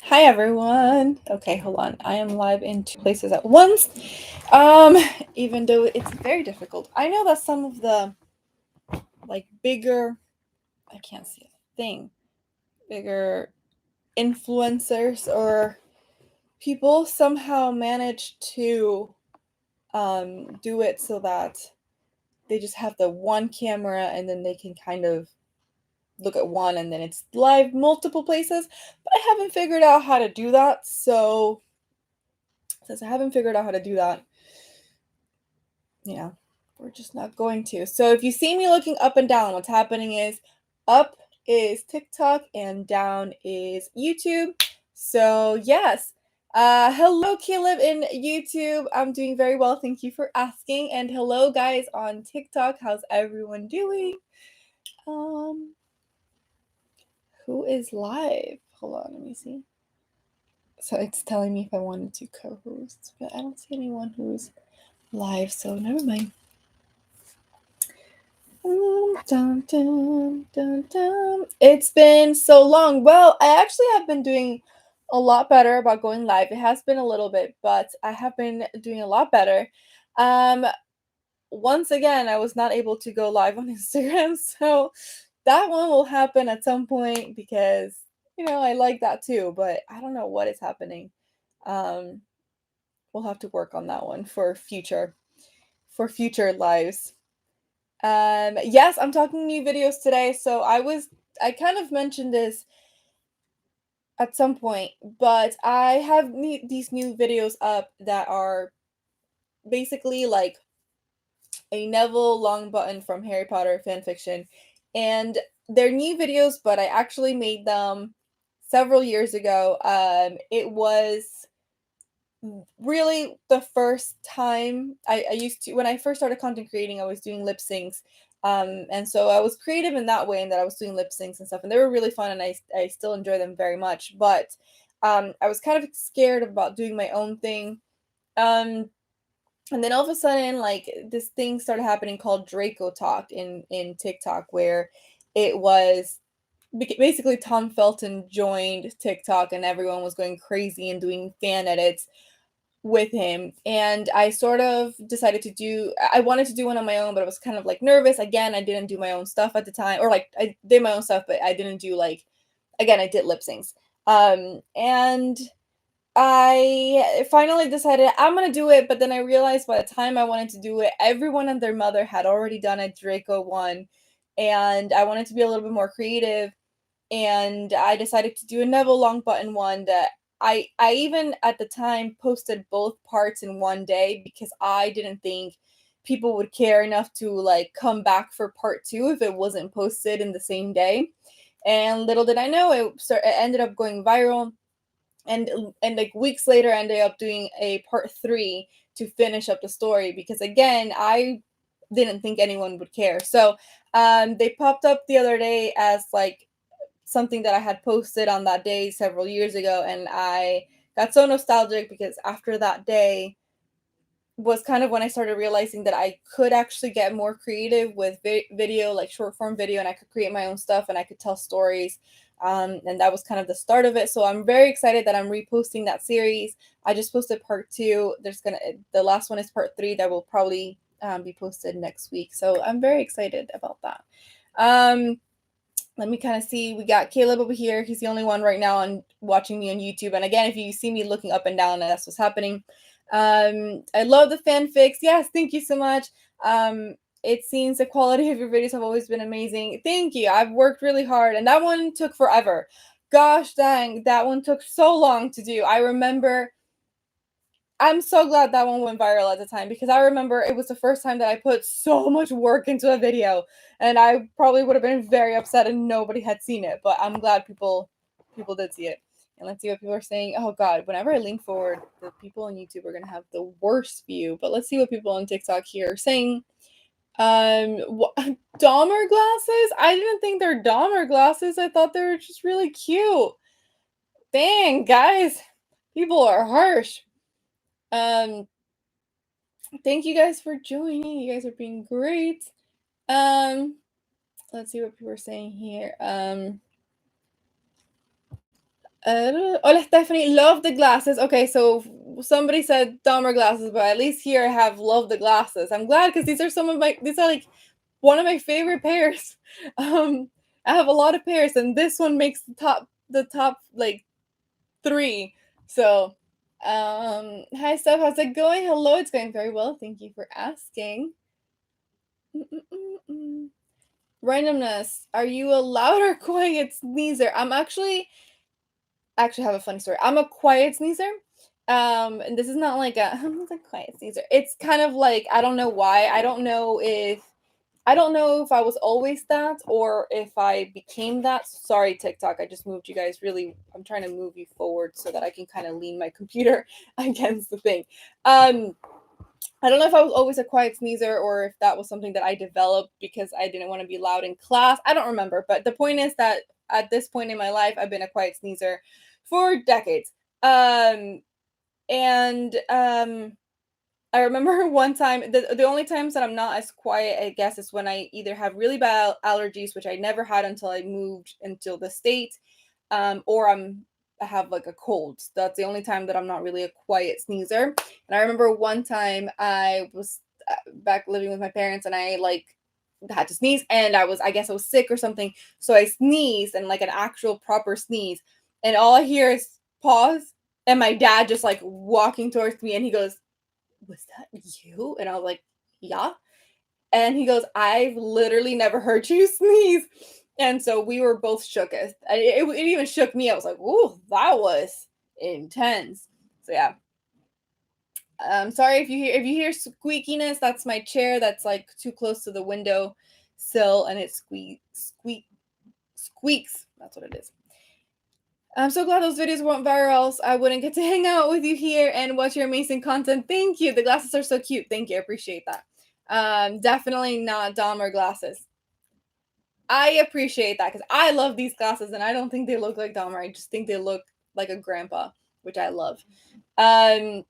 Hi everyone. Okay, hold on. I am live in two places at once. Um, Even though it's very difficult. I know that some of the bigger I can't see a thing. Bigger influencers or people somehow manage to do it so that they just have the one camera and then they can kind of look at one and then it's live multiple places. But I haven't figured out how to do that. So since I haven't figured out how to do that, yeah, we're just not going to. So if you see me looking up and down, what's happening is up is TikTok and down is YouTube. So yes. Hello Caleb in YouTube. I'm doing very well. Thank you for asking. And hello guys on TikTok. How's everyone doing? Um who is live? Hold on, let me see. So it's telling me if I wanted to co-host, but I don't see anyone who's live, so never mind. Dun, dun, dun, dun. It's been so long. Well, I actually have been doing a lot better about going live. It has been a little bit, but I have been doing a lot better. Um, Once again, I was not able to go live on Instagram, so that one will happen at some point because I like that too, but I don't know what is happening. Um, we'll have to work on that one for future lives. Yes, I'm talking new videos today. So I kind of mentioned this at some point, but I have these new videos up that are basically like a Neville Longbottom from Harry Potter fanfiction, and they're new videos, but I actually made them several years ago. It was really the first time I used to when I first started content creating, I was doing lip syncs. And so I was creative in that way, and that I was doing lip syncs and stuff, and they were really fun, and I still enjoy them very much. But I was kind of scared about doing my own thing. Um, and then all of a sudden, like this thing started happening called Draco Talk in TikTok, where it was basically Tom Felton joined TikTok, and everyone was going crazy and doing fan edits with him, and I sort of decided to do I wanted to do one on my own, but I was kind of like nervous. Again, I didn't do my own stuff at the time, or like I did my own stuff, but I didn't do like again, I did lip syncs. And I finally decided I'm gonna do it, but then I realized by the time I wanted to do it, everyone and their mother had already done a Draco one, and I wanted to be a little bit more creative, and I decided to do a Neville Longbottom one that I even at the time posted both parts in one day because I didn't think people would care enough to like come back for part 2 if it wasn't posted in the same day. And little did I know it ended up going viral, and like weeks later I ended up doing a part 3 to finish up the story because again, I didn't think anyone would care. So they popped up the other day as like something that I had posted on that day several years ago, and I got so nostalgic because after that day was kind of when I started realizing that I could actually get more creative with video, like short form video, and I could create my own stuff and I could tell stories. And that was kind of the start of it. So I'm very excited that I'm reposting that series. I just posted part 2. The last one is part 3 that will probably be posted next week. So I'm very excited about that. Um, Let me kind of see. We got Caleb over here. He's the only one right now on watching me on YouTube. And again, if you see me looking up and down, that's what's happening. I love the fanfics. Yes, thank you so much. It seems the quality of your videos have always been amazing. Thank you. I've worked really hard, and that one took forever. Gosh dang, that one took so long to do. I remember I'm so glad that one went viral at the time because I remember it was the first time that I put so much work into a video, and I probably would have been very upset and nobody had seen it, but I'm glad people did see it. And let's see what people are saying. Oh god, whenever I lean forward, the people on YouTube are going to have the worst view, but let's see what people on TikTok here are saying. Dahmer glasses? I didn't think they're Dahmer glasses. I thought they were just really cute. Dang, guys. People are harsh. Um Thank you guys for joining. You guys are being great. Um, let's see what people are saying here. Hola, Stephanie. Love the glasses. Okay, so somebody said Dahmer glasses, but at least here I have love the glasses. I'm glad because these are some of my. These are like one of my favorite pairs. I have a lot of pairs, and this one makes the top like three. So, hi Steph. How's it going? Hello. It's going very well. Thank you for asking. Mm-mm-mm-mm. Randomness. Are you a loud or quiet sneezer? I'm actually have a funny story. I'm a quiet sneezer. And this is not like a I'm not a quiet sneezer. It's kind of like I don't know why. I don't know if I was always that or if I became that. Sorry, TikTok. I just moved you guys really. I'm trying to move you forward so that I can kind of lean my computer against the thing. Um, I don't know if I was always a quiet sneezer or if that was something that I developed because I didn't want to be loud in class. I don't remember. But the point is that at this point in my life, I've been a quiet sneezer for decades. And I remember one time the only times that I'm not as quiet, I guess, is when I either have really bad allergies, which I never had until I moved into the States, or I have like a cold. That's the only time that I'm not really a quiet sneezer. And I remember one time I was back living with my parents and I like had to sneeze and I guess I was sick or something. So I sneezed and like an actual proper sneeze. And all I hear is pause and my dad just like walking towards me and he goes, "Was that you?" And I was like, "Yeah." And he goes, "I've literally never heard you sneeze." And so we were both shook. It even shook me. I was like, "Ooh, that was intense." So yeah. Sorry if you hear squeakiness. That's my chair. That's like too close to the window sill, and it squeaks. That's what it is. I'm so glad those videos went viral. Else I wouldn't get to hang out with you here and watch your amazing content. Thank you. The glasses are so cute. Thank you. I appreciate that. Definitely not Dahmer glasses. I appreciate that because I love these glasses and I don't think they look like Dahmer. I just think they look like a grandpa, which I love. Um,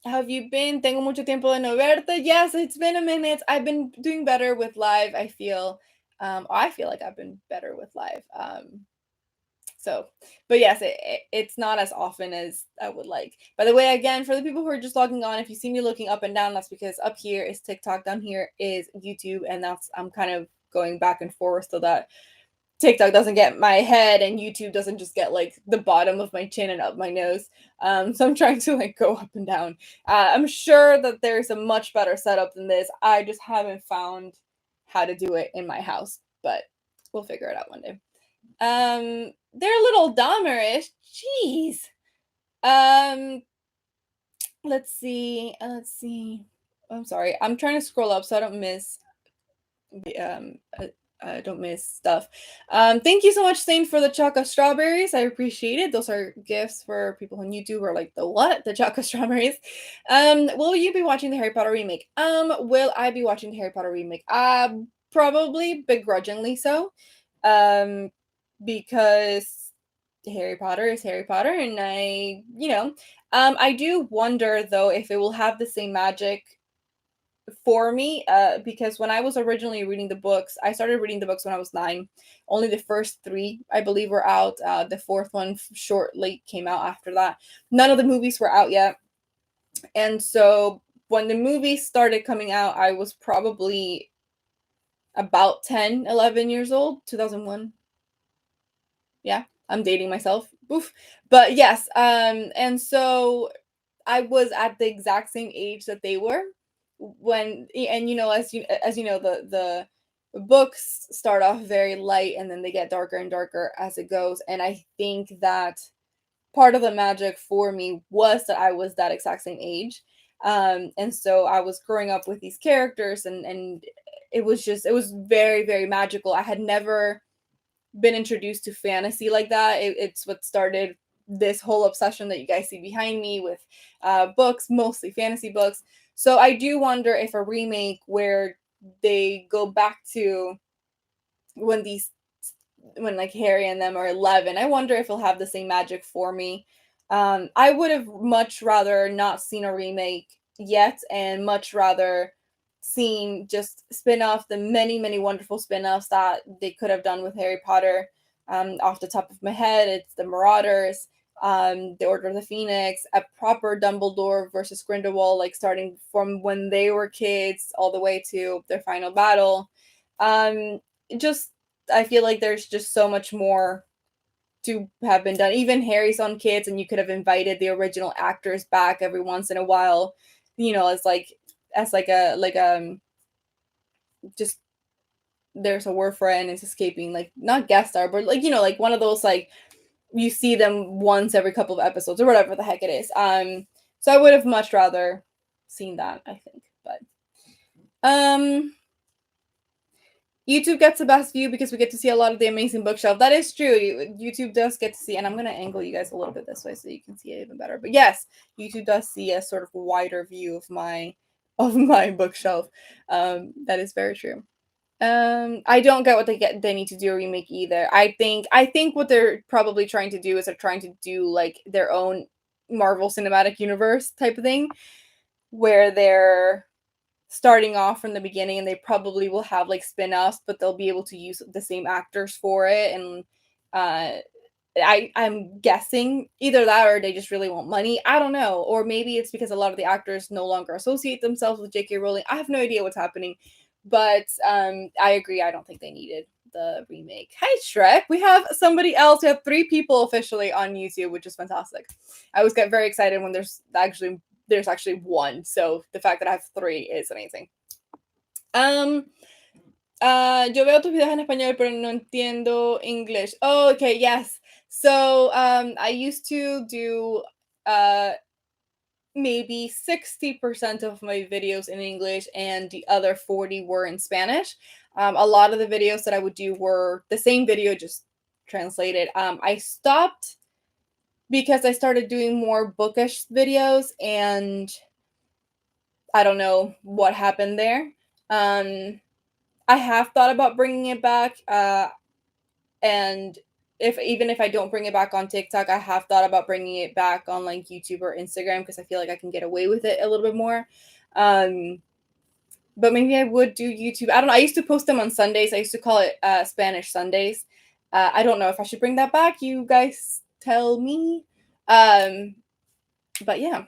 how have you been? Tengo mucho tiempo de no verte. Yes, it's been a minute. I've been doing better with live. I feel like I've been better with live. So, but yes, it's not as often as I would like. By the way, again, for the people who are just logging on, if you see me looking up and down, that's because up here is TikTok, down here is YouTube, and that's I'm kind of going back and forth so that TikTok doesn't get my head and YouTube doesn't just get like the bottom of my chin and up my nose. So I'm trying to like go up and down. I'm sure that there's a much better setup than this. I just haven't found how to do it in my house, but we'll figure it out one day. They're a little Dahmerish. Jeez. Um, let's see. Let's see. I'm sorry. I'm trying to scroll up so I don't miss don't miss stuff. Thank you so much, Saint, for the chocolate strawberries. I appreciate it. Those are gifts for people on YouTube who are like, the what? The chocolate strawberries. Will you be watching the Harry Potter remake? Will I be watching the Harry Potter remake? Probably begrudgingly so. Um, because Harry Potter is Harry Potter, and I do wonder though if it will have the same magic for me, because when I was originally reading the books, I started reading the books when I was 9. Only the first 3, I believe, were out. The fourth one shortly came out after that. None of the movies were out yet. And so when the movies started coming out, I was probably about 10, 11 years old, 2001. Yeah, I'm dating myself. Oof. But yes, and so I was at the exact same age that they were when, and as you know, the books start off very light and then they get darker and darker as it goes. And I think that part of the magic for me was that I was that exact same age. And so I was growing up with these characters, and it was very, very magical. I had never been introduced to fantasy like that. It's what started this whole obsession that you guys see behind me with books, mostly fantasy books. So I do wonder if a remake where they go back to when these when like Harry and them are 11, I wonder if it'll have the same magic for me. I would have much rather not seen a remake yet and much rather seen just spin-off the many, many wonderful spin-offs that they could have done with Harry Potter. Off the top of my head, it's the Marauders, the Order of the Phoenix, a proper Dumbledore versus Grindelwald, like starting from when they were kids all the way to their final battle. Just I feel like there's just so much more to have been done. Even Harry's on Kids, and you could have invited the original actors back every once in a while, as like a just there's a word for it and it's escaping, like not guest star, but like like one of those like you see them once every couple of episodes or whatever the heck it is. So I would have much rather seen that, I think. But um YouTube gets the best view because we get to see a lot of the amazing bookshelf. That is true. YouTube does get to see, and I'm gonna angle you guys a little bit this way so you can see it even better. But yes, YouTube does see a sort of wider view of my bookshelf. That is very true. I don't get what they need to do a remake either. I think what they're probably trying to do is they're trying to do like their own Marvel Cinematic Universe type of thing where they're starting off from the beginning and they probably will have like spin-offs, but they'll be able to use the same actors for it. And uh I'm guessing either that or they just really want money. I don't know. Or maybe it's because a lot of the actors no longer associate themselves with J.K. Rowling. I have no idea what's happening. But I agree. I don't think they needed the remake. Hi Shrek. We have somebody else. We have 3 people officially on YouTube, which is fantastic. I always get very excited when there's actually one. So the fact that I have 3 is amazing. Yo veo tus videos en español, pero no entiendo English. Oh, okay, yes. So, I used to do maybe 60% of my videos in English and the other 40 were in Spanish. A lot of the videos that I would do were the same video, just translated. I stopped because I started doing more bookish videos and I don't know what happened there. I have thought about bringing it back. And if I don't bring it back on TikTok, I have thought about bringing it back on like YouTube or Instagram because I feel like I can get away with it a little bit more. Um, but maybe I would do YouTube. I don't know. I used to post them on Sundays. I used to call it Spanish Sundays. I don't know if I should bring that back. You guys tell me. But yeah.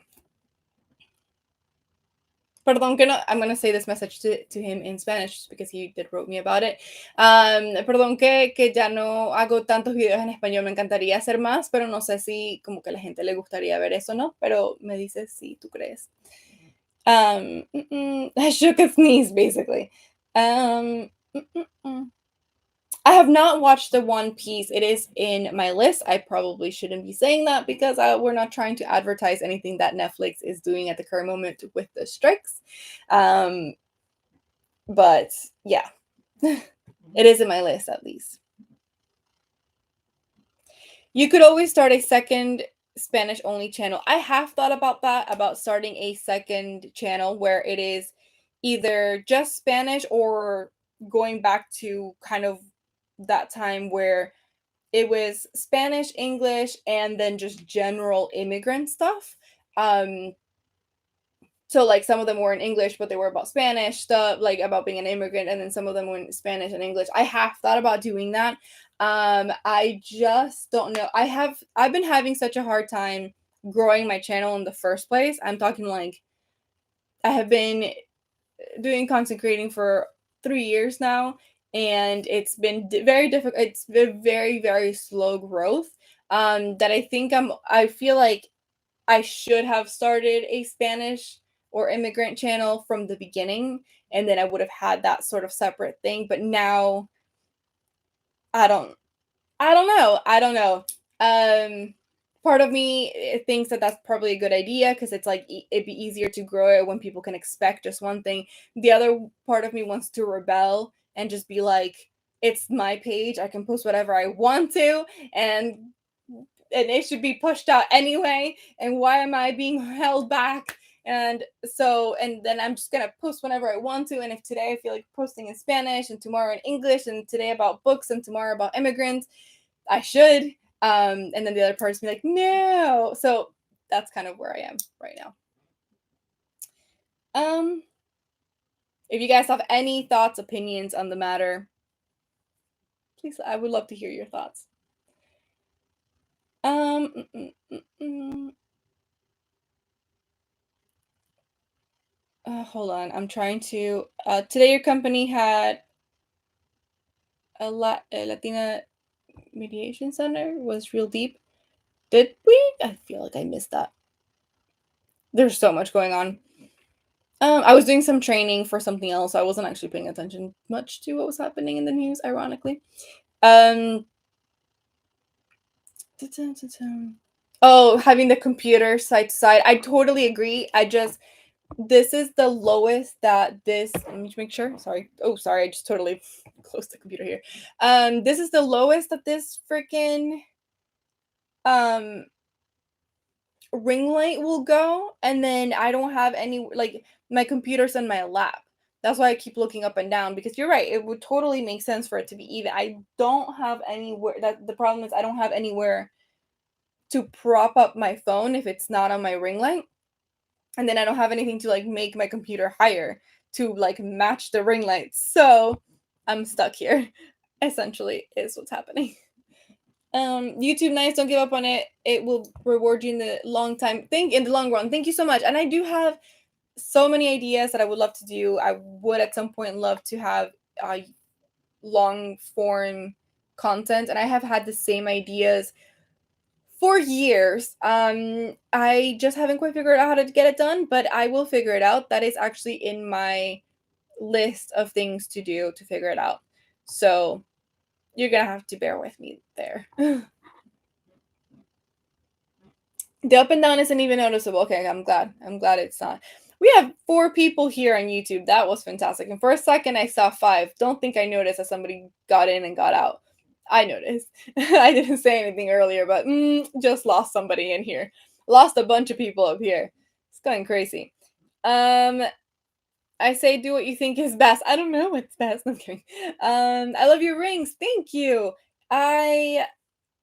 Perdón que no, I'm going to say this message to him in Spanish because he did wrote me about it. Perdón que ya no hago tantos videos en español, me encantaría hacer más, pero no sé si como que a la gente le gustaría ver eso, ¿no? Pero me dices si tú crees. I shook a sneeze, basically. Um, mm, mm, mm. I have not watched the One Piece. It is in my list. I probably shouldn't be saying that because we're not trying to advertise anything that Netflix is doing at the current moment with the strikes. Um, but yeah, it is in my list at least. You could always start a second Spanish only channel. I have thought about that, about starting a second channel where it is either just Spanish or going back to kind of that time where it was Spanish, English, and then just general immigrant stuff. So like some of them were in English, but they were about Spanish stuff, like about being an immigrant, and then some of them were in Spanish and English. I have thought about doing that. I just don't know. I've been having such a hard time growing my channel in the first place. I'm talking like I have been doing content creating for 3 years now, and it's been very difficult. It's been very, very slow growth. That I feel like I should have started a Spanish or immigrant channel from the beginning, and then I would have had that sort of separate thing. But now I don't I don't know. I don't know. Part of me thinks that that's probably a good idea because it's like it'd be easier to grow it when people can expect just one thing. The other part of me wants to rebel and just be like, it's my page. I can post whatever I want to, and it should be pushed out anyway. And why am I being held back? And then I'm just gonna post whenever I want to. And if today I feel like posting in Spanish and tomorrow in English and today about books and tomorrow about immigrants, I should. And then the other part's be like, no. So that's kind of where I am right now. Um, if you guys have any thoughts, opinions on the matter, please, I would love to hear your thoughts. Um, mm, mm, mm, mm. Hold on. I'm trying to. Today, your company had a Latina mediation center. Was real deep. Did we? I feel like I missed that. There's so much going on. I was doing some training for something else. I wasn't actually paying attention much to what was happening in the news, ironically. Um, oh, having the computer side to side. I totally agree. This is the lowest that this, let me make sure. Sorry. Oh, sorry. I just totally closed the computer here. This is the lowest that this freaking um ring light will go, and then I don't have any, like, my computer's in my lap. That's why I keep looking up and down, because you're right, it would totally make sense for it to be even. I don't have anywhere, that the problem is I don't have anywhere to prop up my phone if it's not on my ring light. And then I don't have anything to like make my computer higher to like match the ring light. So I'm stuck here. Essentially is what's happening. YouTube, nice, don't give up on it. It will reward you in the long time. Think in the long run. Thank you so much. And I do have so many ideas that I would love to do. I would at some point love to have long form content, and I have had the same ideas for years. I just haven't quite figured out how to get it done, but I will figure it out. That is actually in my list of things to do to figure it out. So you're gonna have to bear with me there. The up and down isn't even noticeable. Okay, I'm glad. I'm glad it's not. We have 4 people here on YouTube. That was fantastic. And for a second, I saw 5. Don't think I noticed that somebody got in and got out. I noticed. I didn't say anything earlier, but just lost somebody in here. Lost a bunch of people up here. It's going crazy. Um, I say do what you think is best. I don't know what's best. I'm kidding. I love your rings. Thank you. I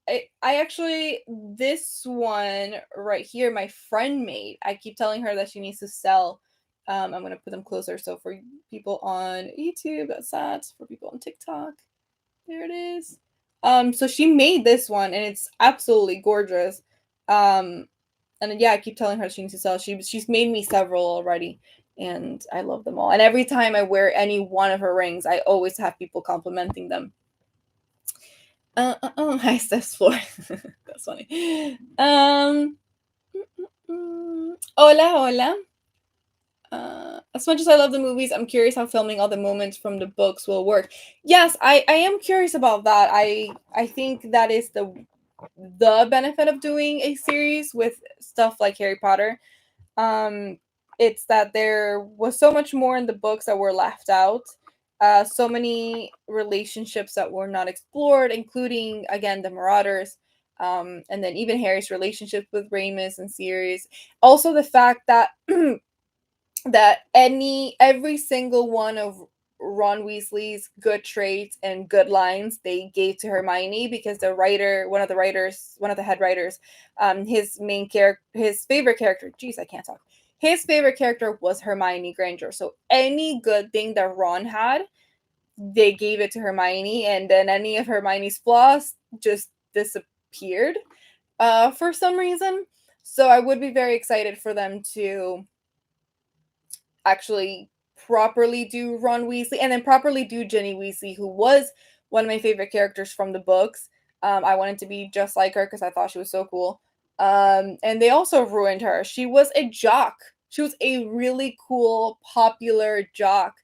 I actually, this one right here, my friend made. I keep telling her that she needs to sell. I'm gonna put them closer. So for people on YouTube, that's that. For people on TikTok, there it is. So she made this one, and it's absolutely gorgeous. Um, and yeah, I keep telling her she needs to sell. She's made me several already, and I love them all. And every time I wear any one of her rings, I always have people complimenting them. Hi, Steph's floor. That's funny. Hola, hola. As much as I love the movies, I'm curious how filming all the moments from the books will work. Yes, I am curious about that. I think that is the benefit of doing a series with stuff like Harry Potter. Um, it's that there was so much more in the books that were left out. So many relationships that were not explored, including again the Marauders, and then even Harry's relationship with Ramus and Sirius. Also, the fact that that every single one of Ron Weasley's good traits and good lines they gave to Hermione, because the writer, one of the head writers, his favorite character, geez, I can't talk. His favorite character was Hermione Granger. So any good thing that Ron had, they gave it to Hermione, and then any of Hermione's flaws just disappeared for some reason. So I would be very excited for them to actually properly do Ron Weasley and then properly do Ginny Weasley, who was one of my favorite characters from the books. I wanted to be just like her because I thought she was so cool. And they also ruined her. She was a jock. She was a really cool, popular jock.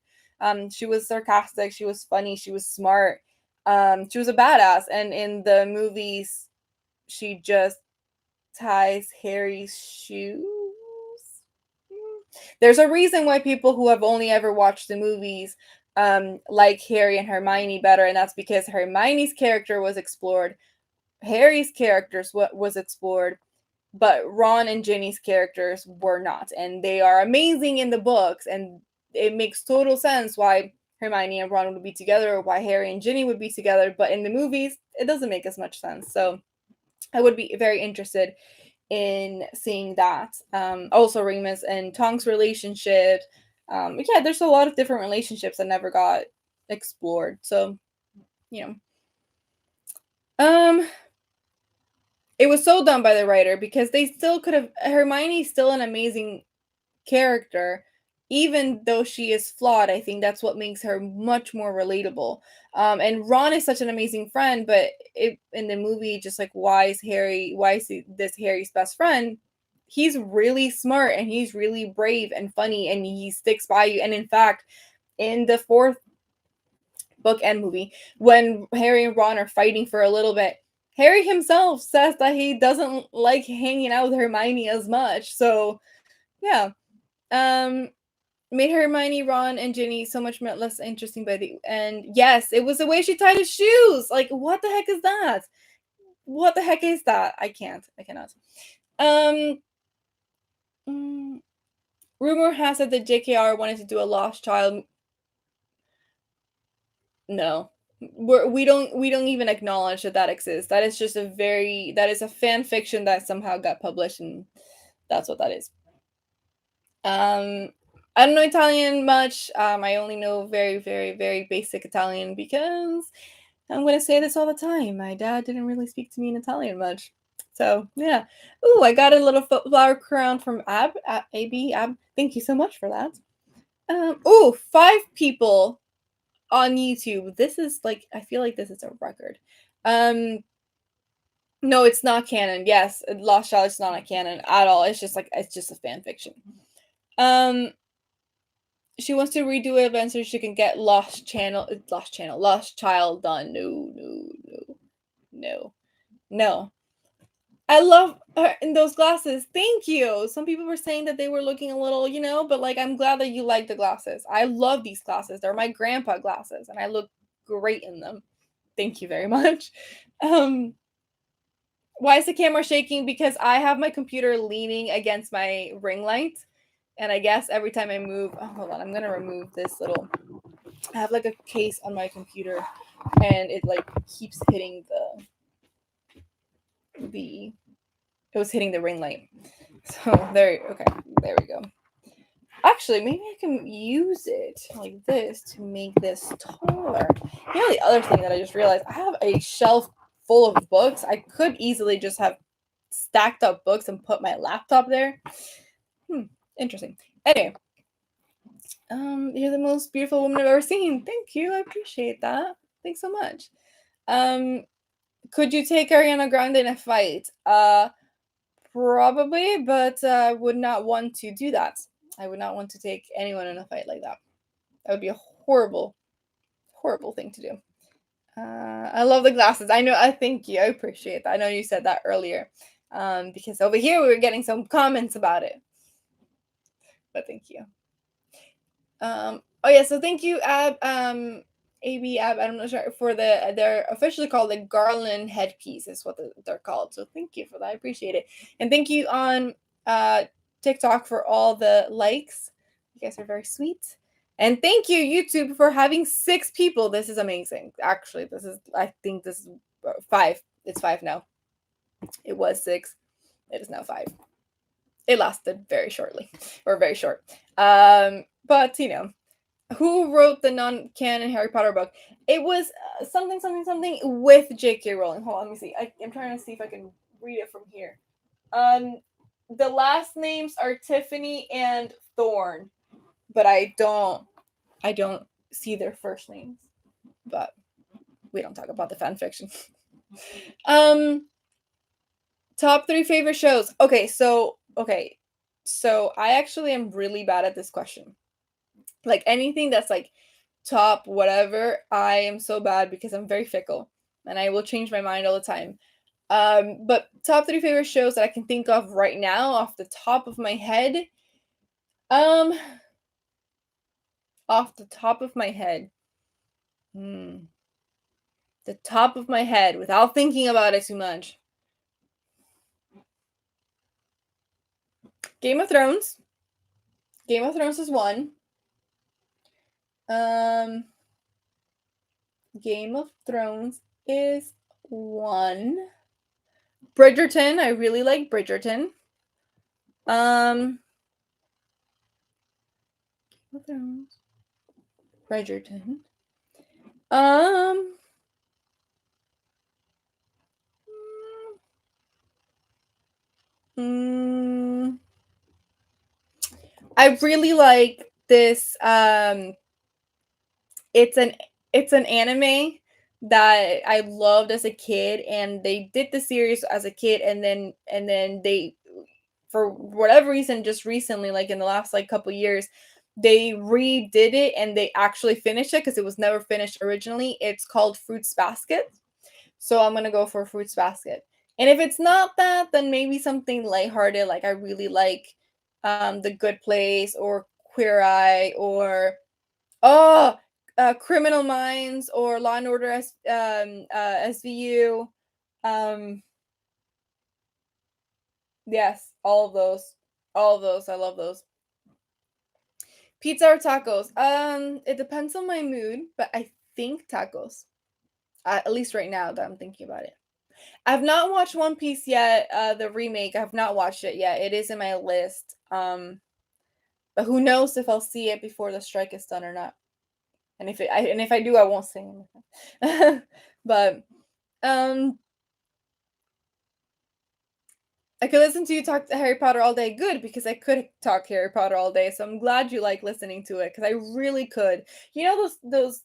She was sarcastic. She was funny. She was smart. She was a badass. And in the movies, she just ties Harry's shoes. There's a reason why people who have only ever watched the movies like Harry and Hermione better, and that's because Hermione's character was explored, Harry's characters was explored, but Ron and Ginny's characters were not, and they are amazing in the books, and it makes total sense why Hermione and Ron would be together, or why Harry and Ginny would be together, but in the movies, it doesn't make as much sense. So I would be very interested in seeing that. Also, Remus and Tonks' relationship. Yeah, there's a lot of different relationships that never got explored. So, you know. Um, It was so done by the writer because they still could have Hermione's still an amazing character, even though she is flawed. I think that's what makes her much more relatable. And Ron is such an amazing friend, but in the movie, just like why is this Harry's best friend? He's really smart and he's really brave and funny and he sticks by you. And in fact, in the fourth book and movie, when Harry and Ron are fighting for a little bit, Harry himself says that he doesn't like hanging out with Hermione as much. So yeah. Um Made Hermione, Ron, and Ginny so much less interesting by the end. Yes, it was the way she tied his shoes. Like, what the heck is that? What the heck is that? I can't. I cannot. Um, mm, Rumor has it that JKR wanted to do a Lost Child. No, we don't even acknowledge that that exists. That is just that is a fan fiction that somehow got published, and that's what that is. Um, I don't know Italian much. I only know very, very, very basic Italian because I'm gonna say this all the time. My dad didn't really speak to me in Italian much. So yeah. Ooh, I got a little flower crown from Ab. Thank you so much for that. Ooh, 5 people on YouTube. This is like I feel like this is a record. Um, no, it's not canon. Yes, Lost Child is not a canon at all. It's just a fan fiction. Um, she wants to redo it event so she can get Lost Child done. No, no, no, no, no. I love her in those glasses. Thank you. Some people were saying that they were looking a little, but like I'm glad that you like the glasses. I love these glasses. They're my grandpa glasses, and I look great in them. Thank you very much. Um, why is the camera shaking? Because I have my computer leaning against my ring light, and I guess every time I move, oh, hold on, I'm gonna remove this little. I have like a case on my computer, and it like keeps hitting the. It was hitting the ring light. So okay, there we go. Actually, maybe I can use it like this to make this taller. The other thing that I just realized, I have a shelf full of books. I could easily just have stacked up books and put my laptop there. Interesting. Anyway, you're the most beautiful woman I've ever seen. Thank you. I appreciate that. Thanks so much. Um, could you take Ariana Grande in a fight? Probably, but I would not want to do that. I would not want to take anyone in a fight like that. That would be a horrible, horrible thing to do. I love the glasses. I know. I thank you. I appreciate that. I know you said that earlier, because over here we were getting some comments about it. But thank you. Oh yeah. So thank you, Ab. AB Ab. I'm not sure for they're officially called the garland headpiece is what they're called. So thank you for that. I appreciate it, and thank you on TikTok for all the likes. You guys are very sweet. And thank you, YouTube, for having 6 people. This is amazing. Actually, I think this is 5. It's 5 now. It was 6. It is now 5. It lasted very shortly, or very short. But who wrote the non-canon Harry Potter book? It was something with J.K. Rowling. Hold on, let me see. I'm trying to see if I can read it from here. The last names are Tiffany and Thorne, but I don't see their first names. But we don't talk about the fan fiction. Top 3 favorite shows. Okay, so I actually am really bad at this question. Like anything that's like top whatever, I am so bad because I'm very fickle and I will change my mind all the time. But top 3 favorite shows that I can think of right now off the top of my head. Um off the top of my head. The top of my head without thinking about it too much. Game of Thrones. Game of Thrones is 1. Um Game of Thrones is 1. Bridgerton, I really like Bridgerton. Game of Thrones. Bridgerton. Um I really like this. It's an it's an anime that I loved as a kid, and they did the series as a kid, and then they, for whatever reason, just recently, like in the last like couple years, they redid it and they actually finished it because it was never finished originally. It's called Fruits Basket. So I'm gonna go for Fruits Basket. And if it's not that, then maybe something lighthearted, like I really like The Good Place or Queer Eye or oh, Criminal Minds or Law and Order SVU. Um, yes, all of those. All of those. I love those. Pizza or tacos? It depends on my mood, but I think tacos. At least right now that I'm thinking about it. I've not watched One Piece yet. The remake. I've not watched it yet. It is in my list. But who knows if I'll see it before the strike is done or not. And if I do, I won't say anything. But um, I could listen to you talk to Harry Potter all day. Good, because I could talk Harry Potter all day. So I'm glad you like listening to it because I really could. You know those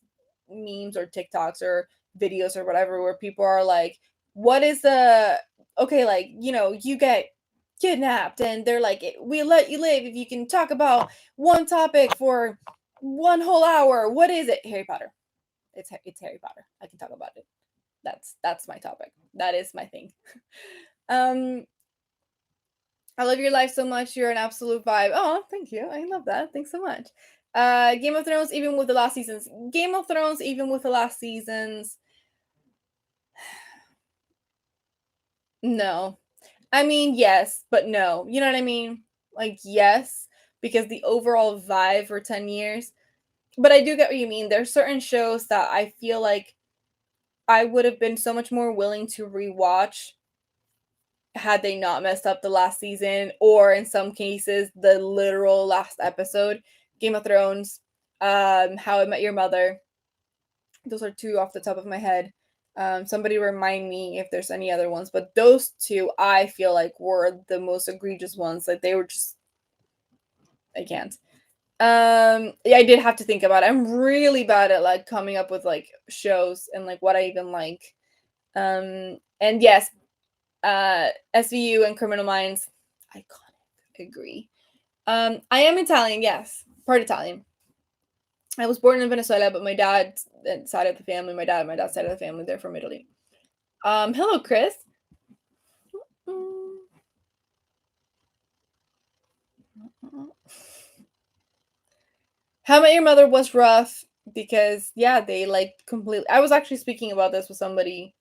memes or TikToks or videos or whatever where people are like, "What is the okay? Like you get kidnapped and they're like, we let you live if you can talk about one topic for one whole hour. What is it? Harry Potter. It's Harry Potter. I can talk about it. That's my topic. That is my thing. um I love your life so much. You're an absolute vibe. Oh, thank you. I love that. Thanks so much. Game of Thrones, even with the last seasons. Game of Thrones, even with the last seasons. No. I mean, yes, but no. You know what I mean? Like, yes, because the overall vibe for 10 years. But I do get what you mean. There's certain shows that I feel like I would have been so much more willing to rewatch had they not messed up the last season, or in some cases the literal last episode. Game of Thrones, How I Met Your Mother. Those are two off the top of my head. Somebody remind me if there's any other ones, but those two I feel like were the most egregious ones. Like they were just, I can't. Yeah, I did have to think about it. I'm really bad at like coming up with like shows and like what I even like. And yes, SVU and Criminal Minds, iconic. Agree. I am Italian, yes, part Italian. I was born in Venezuela, but my dad's side of the family, my dad's side of the family, they're from Italy. Hello, Chris. Mm. How Met Your Mother was rough because yeah, they like completely. I was actually speaking about this with somebody.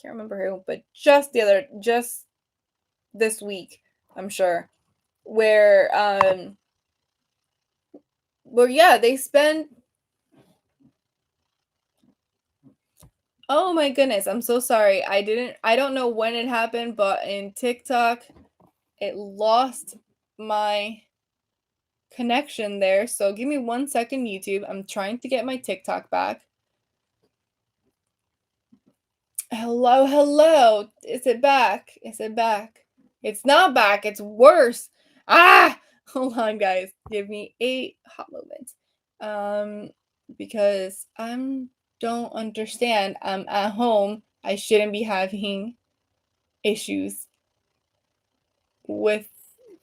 Can't remember who, but just this week, I'm sure, where where yeah, they spend. Oh my goodness, I'm so sorry. I don't know when it happened, but in TikTok it lost my connection there. So give me 1 second, YouTube. I'm trying to get my TikTok back. Hello, hello. Is it back? Is it back? It's not back. It's worse. Ah! Hold on, guys. Give me a hot moment. Because I don't understand. I'm at home. I shouldn't be having issues with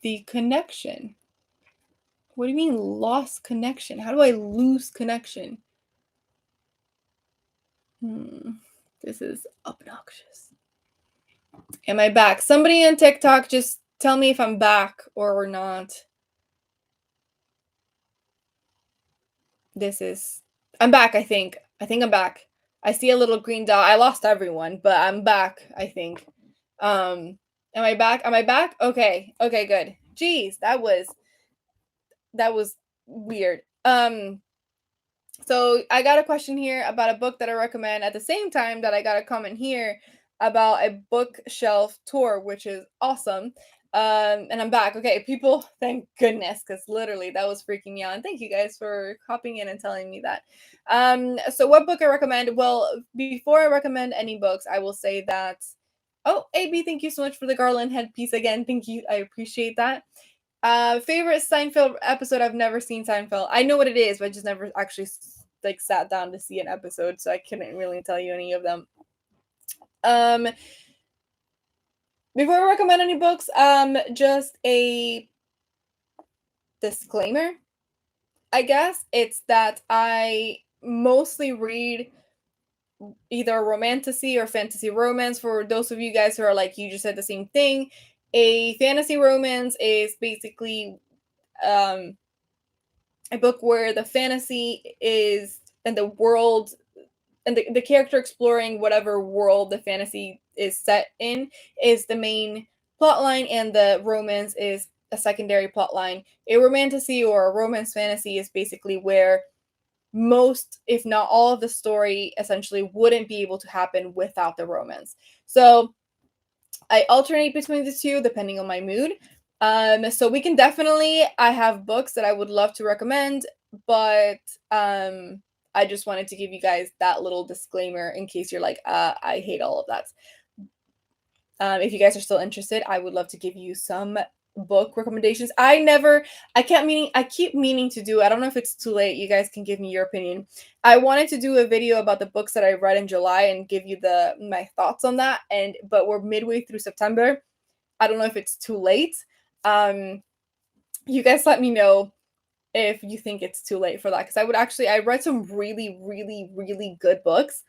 the connection. What do you mean lost connection? How do I lose connection? This is obnoxious. Am I back? Somebody on TikTok just tell me if I'm back or we're not. This is I'm back, I think. I think I'm back. I see a little green dot. I lost everyone, but I'm back, I think. Am I back? Am I back? Okay. Okay, good. Jeez, that was weird. So I got a question here about a book that I recommend at the same time that I got a comment here about a bookshelf tour, which is awesome. And I'm back. Okay, people, thank goodness, because literally that was freaking me out. And thank you guys for hopping in and telling me that. So what book I recommend? Well, before I recommend any books, I will say that. Oh, AB, thank you so much for the garland headpiece again. Thank you. I appreciate that. Favorite Seinfeld episode? I've never seen Seinfeld. I know what it is, but I just never actually like sat down to see an episode, so I couldn't really tell you any of them. Um, Before I recommend any books, just a disclaimer, I guess. It's that I mostly read either romantasy or fantasy romance. For those of you guys who are like, you just said the same thing. A fantasy romance is basically um a book where the fantasy is and the world and the character exploring whatever world the fantasy is set in is the main plot line, and the romance is a secondary plot line. A romantasy or a romance fantasy is basically where most, if not all, of the story essentially wouldn't be able to happen without the romance. So I alternate between the two depending on my mood. So we can definitely, I have books that I would love to recommend, but I just wanted to give you guys that little disclaimer in case you're like, I hate all of that. If you guys are still interested, I would love to give you some book recommendations. I keep meaning to do. I don't know if it's too late. You guys can give me your opinion. I wanted to do a video about the books that I read in July and give you my thoughts on that. But we're midway through September. I don't know if it's too late. Um, you guys let me know if you think it's too late for that, because I read some really, really, really good books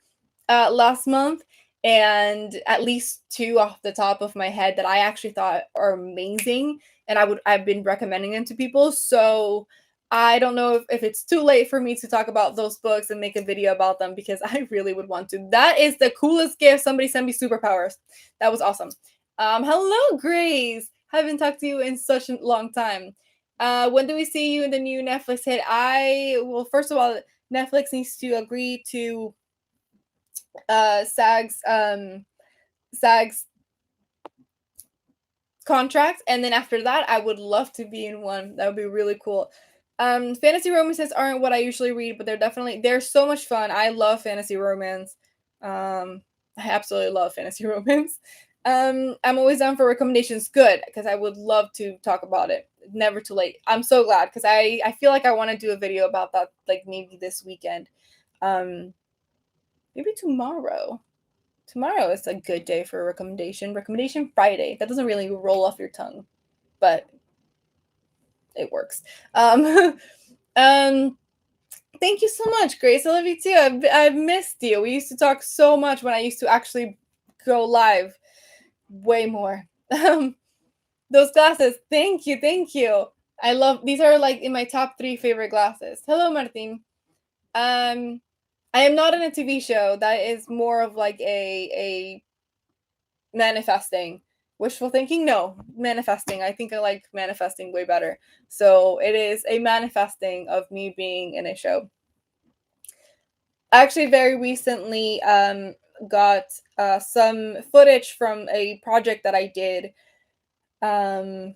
last month, and at least two off the top of my head that I actually thought are amazing, and I've been recommending them to people. So I don't know if it's too late for me to talk about those books and make a video about them, because I really would want to. That is the coolest gift. Somebody sent me superpowers. That was awesome. Hello, Grace. Haven't talked to you in such a long time. When do we see you in the new Netflix hit? Well, first of all, Netflix needs to agree to SAG's contract, and then after that I would love to be in one. That would be really cool. Fantasy romances aren't what I usually read, but they're so much fun. I love fantasy romance. I absolutely love fantasy romance. I'm always down for recommendations. Good, because I would love to talk about it. Never too late. I'm so glad, because I feel like I want to do a video about that, like maybe this weekend. Maybe tomorrow. Tomorrow is a good day for a recommendation. Recommendation Friday. That doesn't really roll off your tongue, but it works. Um, thank you so much, Grace. I love you too. I've missed you. We used to talk so much when I used to actually go live. Way more. Those glasses. Thank you. Thank you. I love these are like in my top 3 favorite glasses. Hello, Martin. Um, I am not in a TV show. That is more of like a manifesting. Wishful thinking? No, manifesting. I think I like manifesting way better. So it is a manifesting of me being in a show. I actually very recently got some footage from a project that I did, um,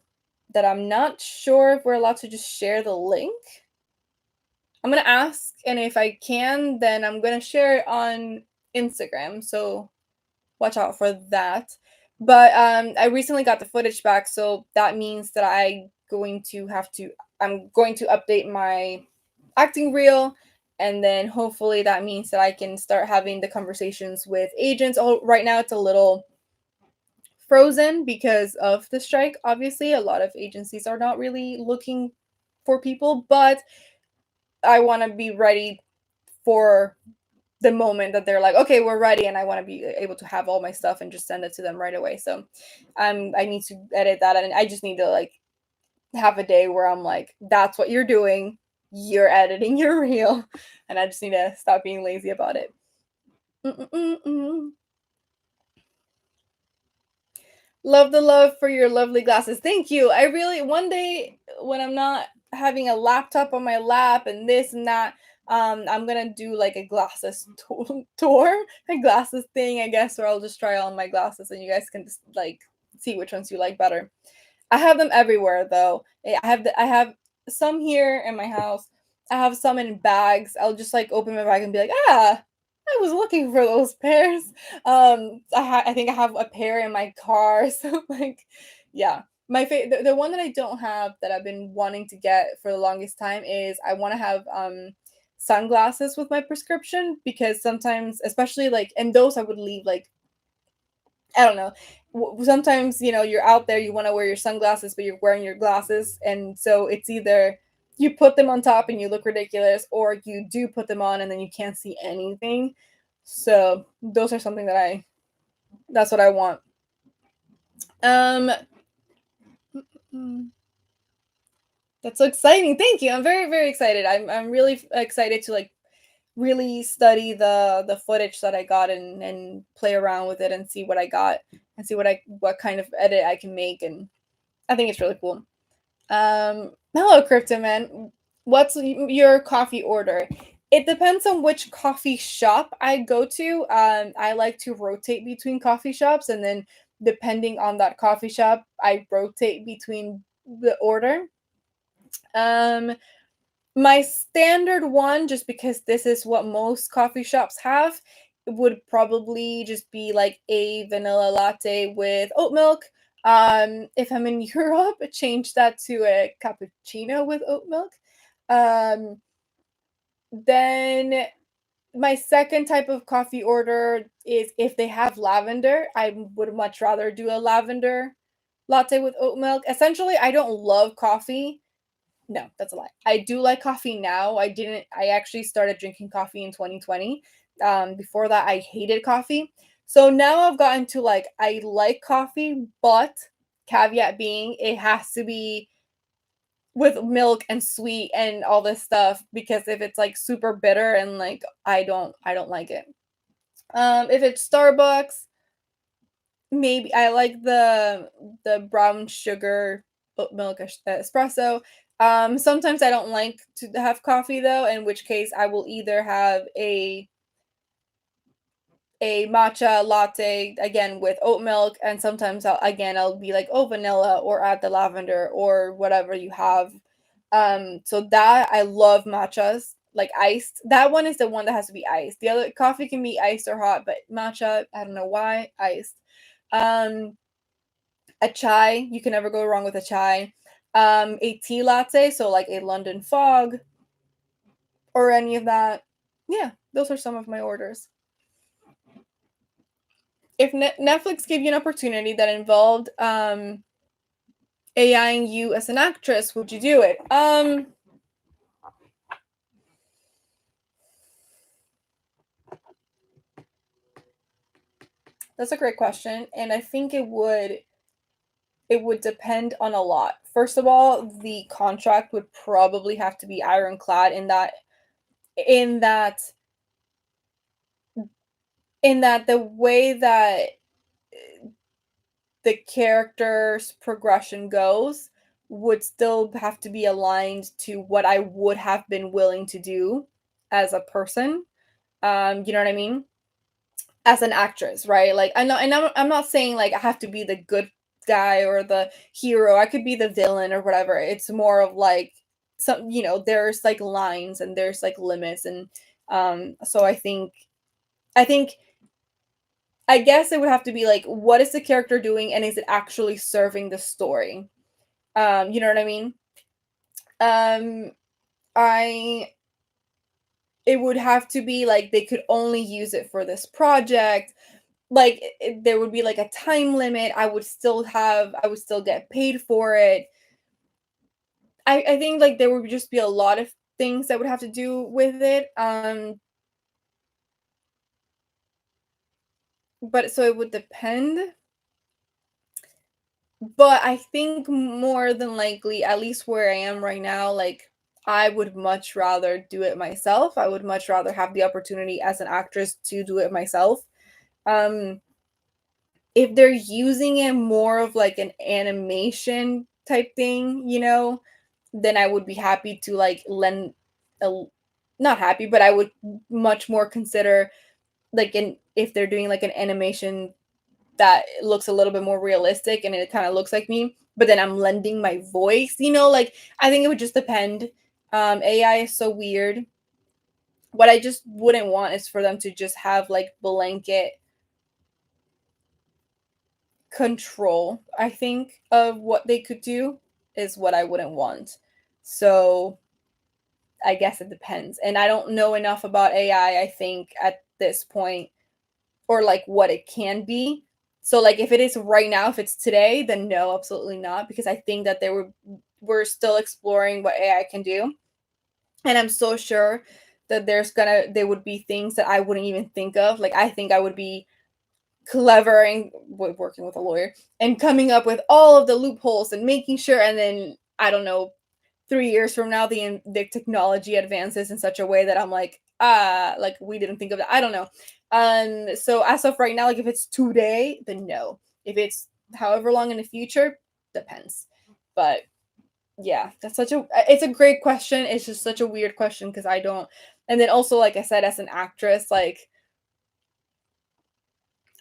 that I'm not sure if we're allowed to just share the link. I'm gonna ask, and if I can, then I'm gonna share it on Instagram. So watch out for that. But I recently got the footage back, so that means that I'm going to update my acting reel, and then hopefully that means that I can start having the conversations with agents. Oh, right now it's a little frozen because of the strike. Obviously, a lot of agencies are not really looking for people, but I want to be ready for the moment that they're like, okay, we're ready, and I want to be able to have all my stuff and just send it to them right away. So I need to edit that, and I just need to like have a day where I'm like, that's what you're doing. You're editing your reel, and I just need to stop being lazy about it. Mm-mm-mm-mm. Love the love for your lovely glasses. Thank you. I really, one day when I'm not having a laptop on my lap and this and that, I'm gonna do like a glasses tour, a glasses thing, I guess, where I'll just try on my glasses and you guys can just like see which ones you like better. I have them everywhere though. I have some here in my house. I have some in bags. I'll just like open my bag and be like, I was looking for those pairs. I think I have a pair in my car. So like, yeah. The one that I don't have that I've been wanting to get for the longest time is I want to have sunglasses with my prescription, because sometimes, especially like, and those I would leave like, I don't know. Sometimes, you're out there, you want to wear your sunglasses, but you're wearing your glasses. And so it's either you put them on top and you look ridiculous, or you do put them on and then you can't see anything. So those are something that's what I want. Um, mm, that's so exciting. Thank you. I'm very, very excited. I'm really excited to like really study the footage that I got, and play around with it and see what I got, and see what kind of edit I can make, and I think it's really cool. Hello, Crypto Man. What's your coffee order? It depends on which coffee shop I go to. I like to rotate between coffee shops, and then depending on that coffee shop, I rotate between the order. Um, my standard one, just because this is what most coffee shops have, would probably just be like a vanilla latte with oat milk. If I'm in Europe, change that to a cappuccino with oat milk. Um, then my second type of coffee order is if they have lavender. I would much rather do a lavender latte with oat milk. Essentially, I don't love coffee. No, that's a lie. I do like coffee now. I actually started drinking coffee in 2020. Before that, I hated coffee. So now I've gotten to like, I like coffee, but caveat being it has to be with milk and sweet and all this stuff, because if it's like super bitter and like, I don't like it. If it's Starbucks, maybe I like the brown sugar oat milk espresso. Sometimes I don't like to have coffee though, in which case I will either have a matcha latte again with oat milk, and sometimes I'll be like, oh, vanilla, or add the lavender or whatever you have. So that I love matchas, like iced. That one is the one that has to be iced. The other coffee can be iced or hot, but matcha, I don't know why, iced. Um, a chai, you can never go wrong with a chai. A tea latte, so like a London fog or any of that. Yeah, those are some of my orders. If Netflix gave you an opportunity that involved AIing you as an actress, would you do it? That's a great question, and I think it would depend on a lot. First of all, the contract would probably have to be ironclad in that in that the way that the character's progression goes would still have to be aligned to what I would have been willing to do as a person. You know what I mean? As an actress, right? Like I'm not saying like I have to be the good guy or the hero. I could be the villain or whatever. It's more of like some, there's like lines and there's like limits, and so I think I guess it would have to be like, what is the character doing and is it actually serving the story? You know what I mean? Um, I It would have to be like they could only use it for this project. Like there would be like a time limit. I would still get paid for it. I think like there would just be a lot of things that would have to do with it. But so it would depend. But I think more than likely, at least where I am right now, like I would much rather do it myself. I would much rather have the opportunity as an actress to do it myself. Um, if they're using it more of like an animation type thing, then I would be happy to like lend a, not happy, but I would much more consider like an if they're doing like an animation that looks a little bit more realistic and it kind of looks like me, but then I'm lending my voice, like I think it would just depend. AI is so weird. What I just wouldn't want is for them to just have like blanket control, I think, of what they could do is what I wouldn't want. So I guess it depends. And I don't know enough about AI, I think, at this point, or like what it can be. So like if it is right now, if it's today, then no, absolutely not, because I think that we're still exploring what AI can do. And I'm so sure that there would be things that I wouldn't even think of. Like I think I would be clever and working with a lawyer and coming up with all of the loopholes and making sure, and then I don't know, 3 years from now the technology advances in such a way that I'm like, like we didn't think of that. I don't know. So as of right now, like if it's today, then no. If it's however long in the future, depends. But yeah, it's a great question. It's just such a weird question because I don't. And then also, like I said, as an actress, like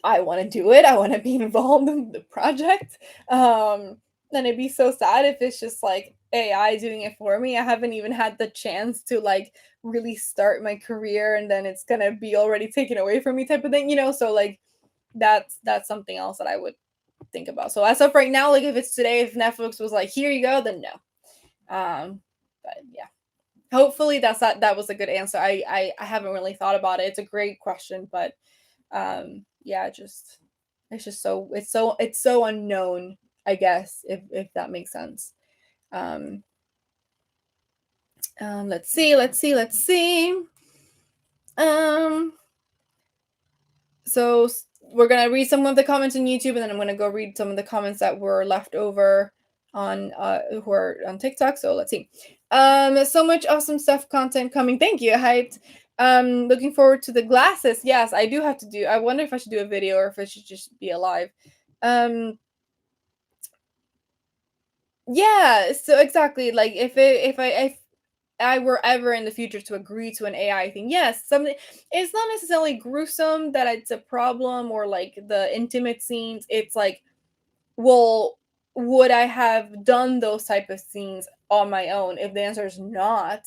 I want to do it. I want to be involved in the project. And it'd be so sad if it's just like AI doing it for me. I haven't even had the chance to like really start my career, and then it's gonna be already taken away from me, type of thing, you know. So like that's something else that I would think about. So as of right now, like if it's today, if Netflix was like, here you go, then no. But yeah. Hopefully that was a good answer. I haven't really thought about it. It's a great question, but yeah, it's just it's so unknown, I guess, if that makes sense. um let's see. um so we're gonna read some of the comments on YouTube, and then I'm gonna go read some of the comments that were left over on who are on TikTok. So let's see. So much awesome stuff, content coming. Thank you, hyped. Looking forward to the glasses. Yes, I do have to do. I wonder if I should do a video or if it should just be a live. Yeah, so exactly, like if I were ever in the future to agree to an AI thing, yes, something, it's not necessarily gruesome that it's a problem or like the intimate scenes. It's like, well, would I have done those type of scenes on my own? If the answer is not,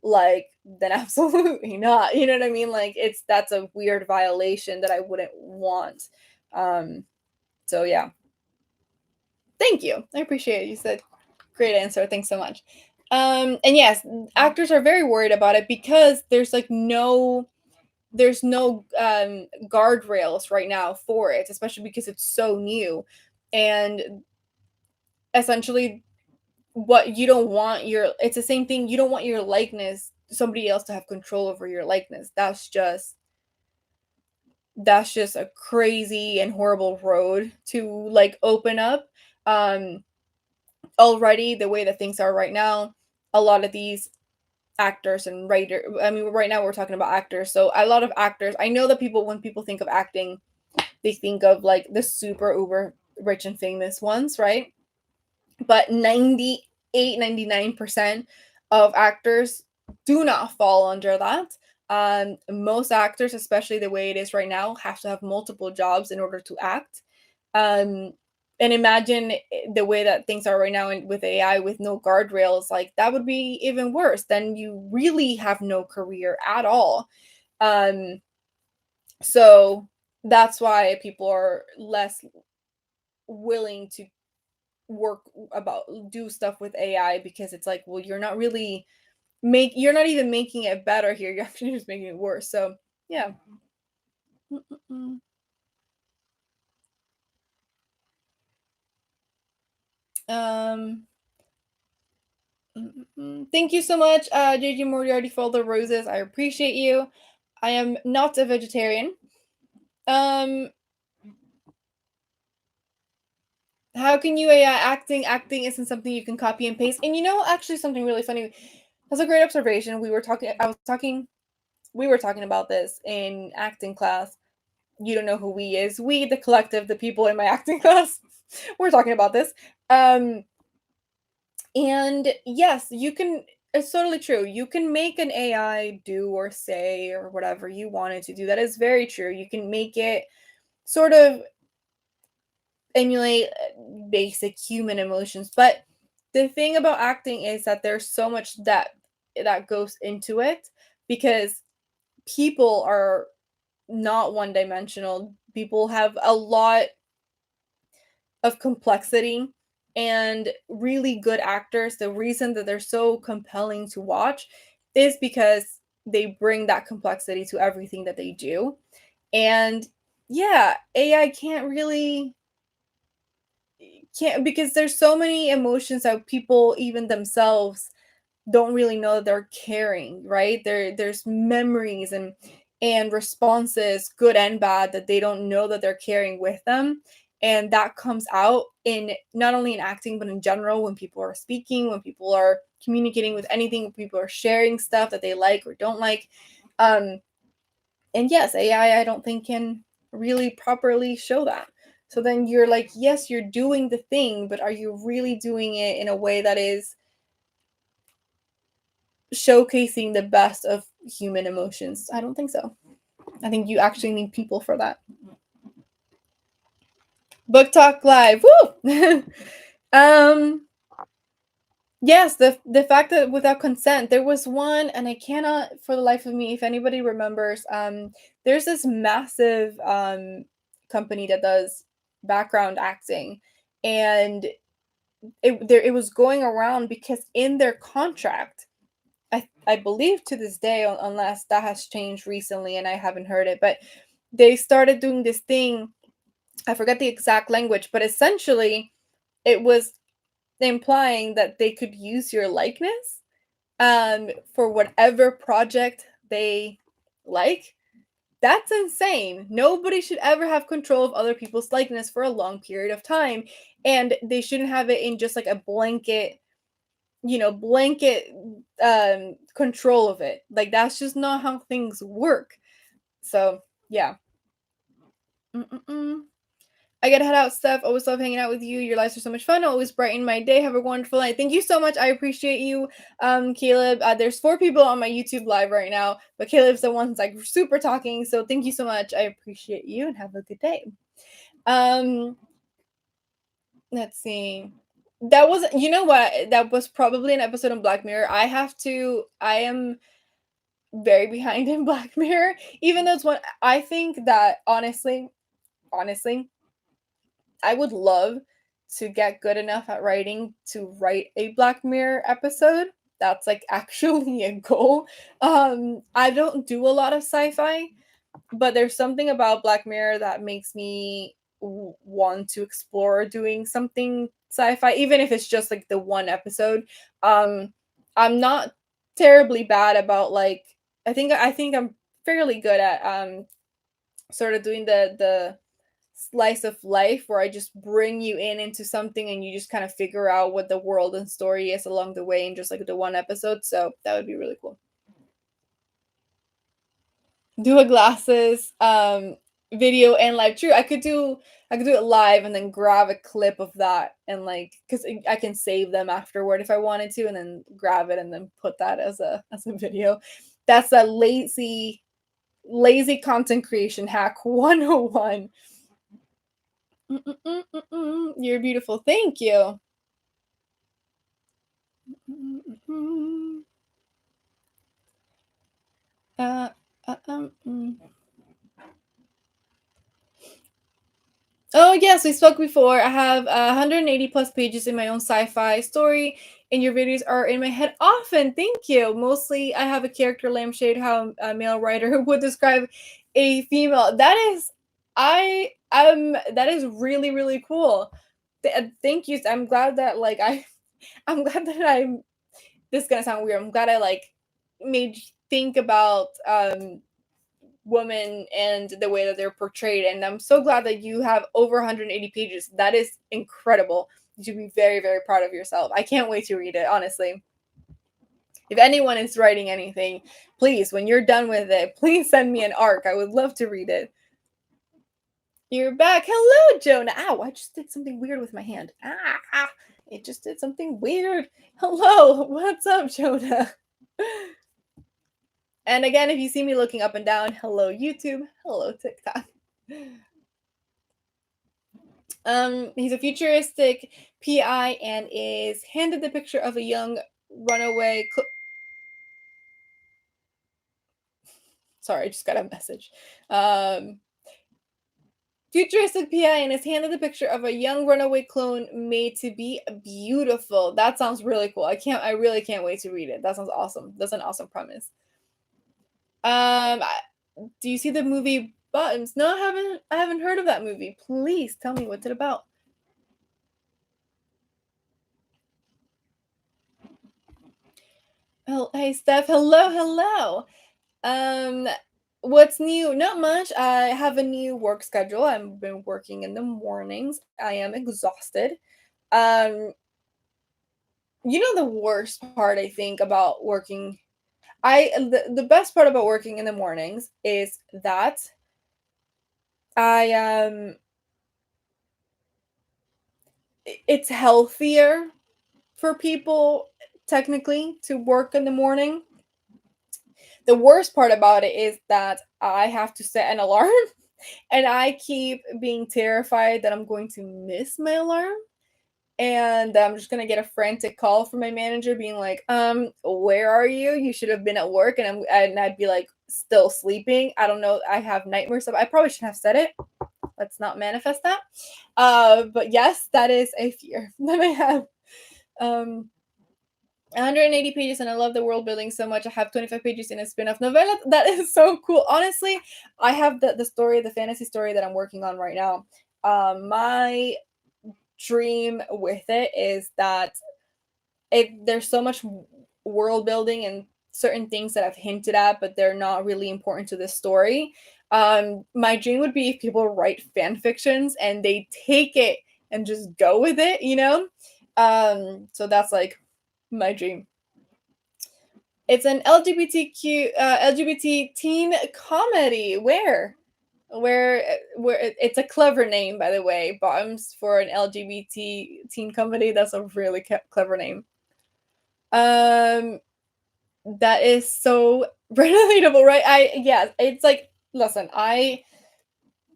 like, then absolutely not. You know what I mean? Like that's a weird violation that I wouldn't want. Um, so yeah. Thank you. I appreciate it. You said great answer. Thanks so much. And yes, actors are very worried about it because there's no guardrails right now for it, especially because it's so new. And essentially what you don't want your it's the same thing, you don't want your likeness, somebody else to have control over your likeness. That's just a crazy and horrible road to like open up. Um Already the way that things are right now, a lot of these actors and writer, I mean, right now we're talking about actors, so a lot of actors, I know that people, when people think of acting, they think of like the super uber rich and famous ones, right? But 98, 99% of actors do not fall under that. Most actors, especially the way it is right now, have to have multiple jobs in order to act. um and imagine the way that things are right now, and with AI with no guardrails, like that would be even worse. Then you really have no career at all. um so that's why people are less willing to work about do stuff with AI, because it's like, well, you're not even making it better here, you're actually just making it worse. So yeah. Mm-mm-mm. um Thank you so much, JJ Moriarty, for all the roses. I appreciate you. I am not a vegetarian. Um, how can you AI acting? Acting isn't something you can copy and paste. And you know, actually, something really funny. That's a great observation. We were talking about this in acting class. You don't know who we is. We, the collective, the people in my acting class. We're talking about this. Um, And yes, you can, it's totally true. You can make an AI do or say or whatever you want it to do. That is very true. You can make it sort of emulate basic human emotions. But the thing about acting is that there's so much that goes into it, because people are not one dimensional. People have a lot of complexity and really good actors, the reason that they're so compelling to watch is because they bring that complexity to everything that they do. And yeah, AI can't, because there's so many emotions that people even themselves don't really know that they're carrying, right? There's memories and responses, good and bad, that they don't know that they're carrying with them. And that comes out in not only in acting, but in general when people are speaking, when people are communicating with anything, when people are sharing stuff that they like or don't like. Um, and yes, AI I don't think can really properly show that. So then you're like, yes, you're doing the thing, but are you really doing it in a way that is showcasing the best of human emotions? I don't think so. I think you actually need people for that. Book Talk Live. Woo! um yes, the fact that without consent, there was one, and I cannot for the life of me, if anybody remembers, there's this massive company that does background acting, and it was going around because in their contract, I believe to this day, unless that has changed recently and I haven't heard it, but they started doing this thing. I forget the exact language, but essentially it was implying that they could use your likeness for whatever project they like. That's insane. Nobody should ever have control of other people's likeness for a long period of time. And they shouldn't have it in just like a blanket control of it. Like that's just not how things work. So yeah. Mm-mm-mm. I gotta head out, Steph. Always love hanging out with you. Your lives are so much fun. Always brighten my day. Have a wonderful night. Thank you so much. I appreciate you, Caleb. There's 4 people on my YouTube live right now, but Caleb's the one that's like super talking. So thank you so much. I appreciate you and have a good day. Um, let's see. That was, you know what? That was probably an episode on Black Mirror. I am very behind in Black Mirror, even though it's one. I think that honestly, I would love to get good enough at writing to write a Black Mirror episode. That's like actually a goal. I don't do a lot of sci-fi, but there's something about Black Mirror that makes me want to explore doing something sci-fi, even if it's just like the one episode. Um, I'm not terribly bad about like I think I'm fairly good at sort of doing the slice of life where I just bring you in into something and you just kind of figure out what the world and story is along the way in just like the one episode. So that would be really cool. Do a glasses video and live. True, I could do it live and then grab a clip of that and like because I can save them afterward if I wanted to and then grab it and then put that as a video. That's a lazy content creation hack 101. You're beautiful. Thank you. Uh, mm. Oh, yes, we spoke before. I have 180 plus pages in my own sci-fi story, and your videos are in my head often. Thank you. Mostly, I have a character lampshade how a male writer would describe a female. That is really really cool. Thank you. I'm glad that I'm glad that I'm. This is gonna sound weird. I'm glad I like made you think about women and the way that they're portrayed. And I'm so glad that you have over 180 pages. That is incredible. You should be very, very proud of yourself. I can't wait to read it, honestly. If anyone is writing anything, please, when you're done with it, please send me an arc. I would love to read it. You're back. Hello, Jonah. Ow, I just did something weird with my hand. It just did something weird. Hello, what's up, Jonah? And again, if you see me looking up and down, hello, YouTube. Hello, TikTok. He's a futuristic PI and is handed the picture of a young runaway. Sorry, I just got a message. Um, Futuristic PI and is handed a picture of a young runaway clone made to be beautiful. That sounds really cool. I really can't wait to read it. That sounds awesome. That's an awesome premise. I, do you see the movie Buttons? No, I haven't heard of that movie. Please tell me what's it about. Oh, hey Steph. Hello, hello. Um, what's new? Not much. I have a new work schedule. I've been working in the mornings. I am exhausted. Um, you know the worst part I think about working the best part about working in the mornings is that I it's healthier for people technically to work in the morning. The worst part about it is that I have to set an alarm and I keep being terrified that I'm going to miss my alarm and I'm just gonna get a frantic call from my manager being like, where are you? You should have been at work, and I'd be like still sleeping. I don't know. I have nightmares. I probably shouldn't have said it. Let's not manifest that. But yes, that is a fear that I have. 180 pages, and I love the world building so much. I have 25 pages in a spin-off novella. That is so cool. Honestly, I have the story, the fantasy story that I'm working on right now. My dream with it is that there's so much world building and certain things that I've hinted at, but they're not really important to this story. My dream would be if people write fan fictions and they take it and just go with it, you know? So that's like my dream. It's an LGBT teen comedy. Where it's a clever name, by the way. Bottoms for an LGBT teen comedy. That's a really clever name. Um, that is so relatable, right? It's like, listen, I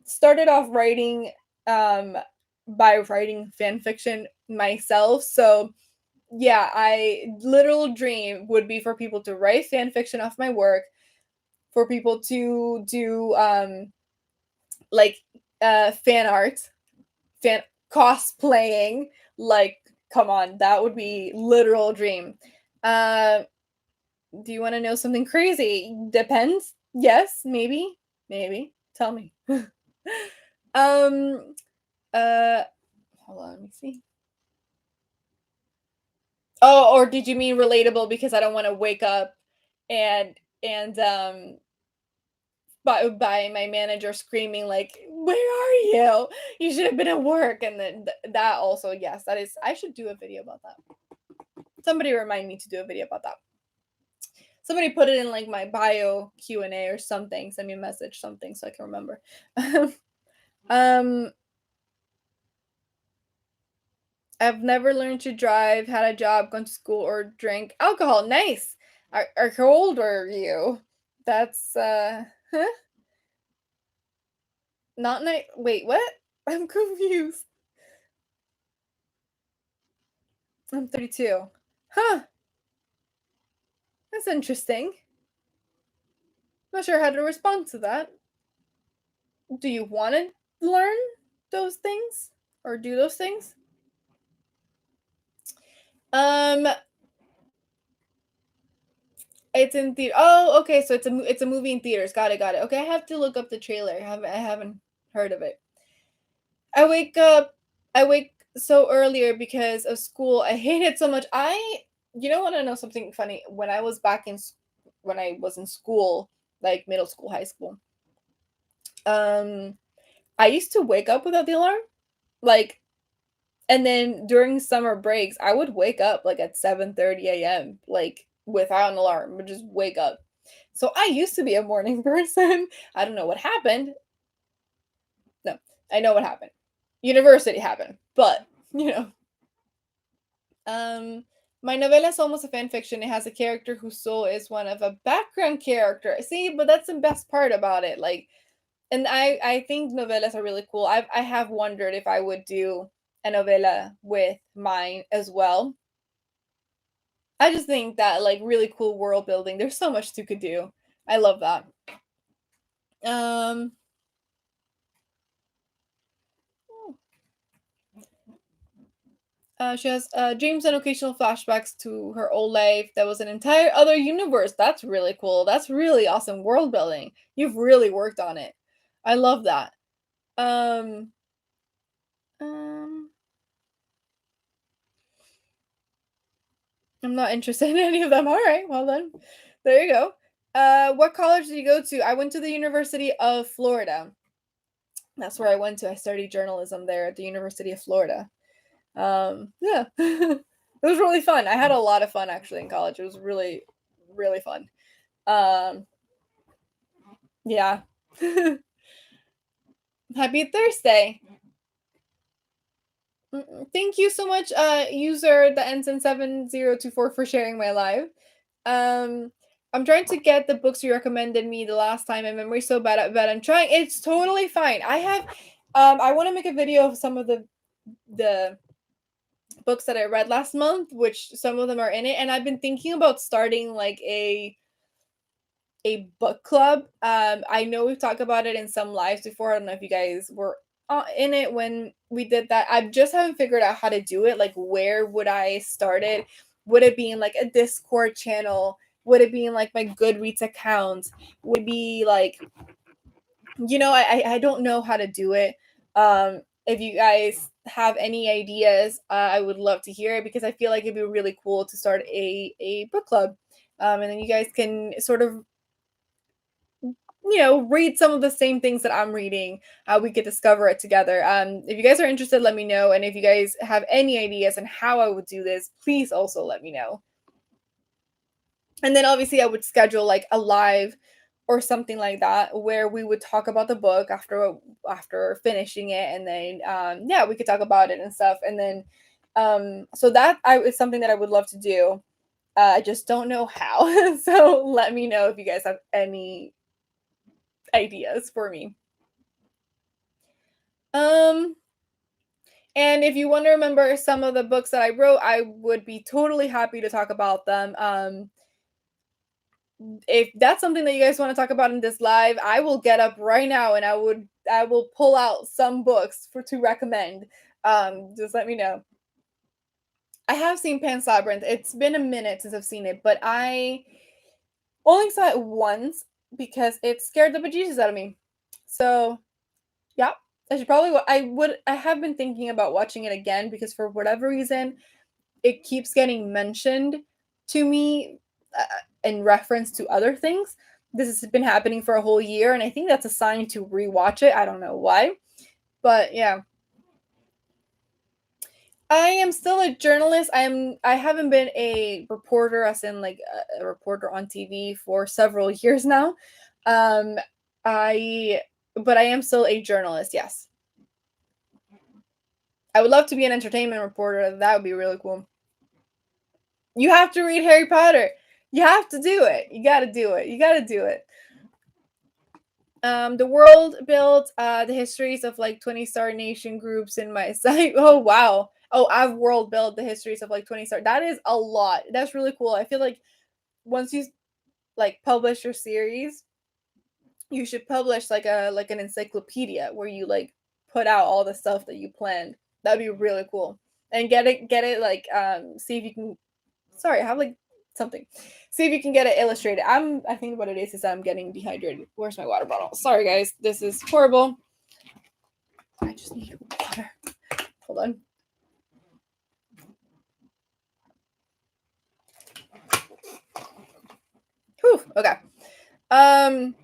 started off writing by writing fan fiction myself, so yeah, I literal dream would be for people to write fan fiction off my work, for people to do like fan art, fan cosplaying. Like, come on, that would be literal dream. Uh, do you want to know something crazy? Depends. Yes, maybe, maybe. Tell me. um. Uh. Hold on. Let me see. Oh, or did you mean relatable because I don't want to wake up and by my manager screaming like, "Where are you? You should have been at work." And then that also, yes, that is. I should do a video about that. Somebody remind me to do a video about that. Somebody put it in like my bio Q&A or something. Send me a message, something, so I can remember. um, I've never learned to drive, had a job, gone to school, or drank alcohol. Nice. How old are you? That's huh? Not nice. Wait, what? I'm confused. I'm 32. Huh? That's interesting. Not sure how to respond to that. Do you want to learn those things or do those things? Um, it's in theater. Oh, okay. So it's a movie in theaters. Got it. Got it. Okay, I have to look up the trailer. I haven't heard of it. I wake up. I wake so earlier because of school. I hate it so much. You know, want to know something funny? When I was in school, like middle school, high school. Um, I used to wake up without the alarm. Like, and then during summer breaks, I would wake up like at 7:30 a.m. like without an alarm, would just wake up. So I used to be a morning person. I don't know what happened. No, I know what happened. University happened, but you know. Um, my novella is almost a fan fiction. It has a character whose soul is one of a background character. See, but that's the best part about it. Like, and I think novellas are really cool. I have wondered if I would do a novella with mine as well. I just think that like really cool world building. There's so much you could do. I love that. Um She has dreams and occasional flashbacks to her old life. That was an entire other universe. That's really cool. That's really awesome world building. You've really worked on it. I love that. Um, um, I'm not interested in any of them. All right, well then, there you go. What college did you go to? I went to the University of Florida. That's where I went to. I studied journalism there at the University of Florida. Yeah, it was really fun. I had a lot of fun actually in college. It was really, really fun. Um, yeah. Happy Thursday. Thank you so much, user that ends in 7024 for sharing my live. Um, I'm trying to get the books you recommended me the last time. My memory's so bad, but I'm trying. It's totally fine. I have, I want to make a video of some of the books that I read last month, which some of them are in it, and I've been thinking about starting like a book club. I know we've talked about it in some lives before. I don't know if you guys were in it when we did that. I just haven't figured out how to do it. Like, where would I start it? Would it be in like a Discord channel? Would it be in like my Goodreads account? Would it be like, I don't know how to do it. If you guys have any ideas, I would love to hear it because I feel like it'd be really cool to start a book club. And then you guys can sort of read some of the same things that I'm reading. We could discover it together. If you guys are interested, let me know. And if you guys have any ideas on how I would do this, please also let me know. And then obviously I would schedule like a live or something like that where we would talk about the book after finishing it, and then yeah, we could talk about it and stuff. And then so that is something that I would love to do. I just don't know how. So let me know if you guys have any ideas for me. Um, and if you want to remember some of the books that I wrote, I would be totally happy to talk about them. If that's something that you guys want to talk about in this live, I will get up right now and I will pull out some books for to recommend. Just let me know. I have seen Pan's Labyrinth. It's been a minute since I've seen it, but I only saw it once because it scared the bejesus out of me. So yeah, I should probably. I have been thinking about watching it again because for whatever reason, it keeps getting mentioned to me in reference to other things. This has been happening for a whole year, and I think that's a sign to rewatch it. I don't know why, but yeah. I am still a journalist. I haven't been a reporter, as in like a reporter on TV for several years now. Um, I but I am still a journalist. Yes, I would love to be an entertainment reporter. That would be really cool. You have to read Harry Potter. You have to do it. You got to do it. You got to do it. The world built the histories of like 20 star nation groups in my site. Oh wow. Oh, I've world built the histories of like 20 star. That is a lot. That's really cool. I feel like once you like publish your series, you should publish like an encyclopedia where you like put out all the stuff that you planned. That'd be really cool. And get it like see if you can. Sorry, I have like something. See if you can get it illustrated. I think what it is I'm getting dehydrated. Where's my water bottle? Sorry guys, this is horrible. I just need water. Hold on. Whew, okay. Um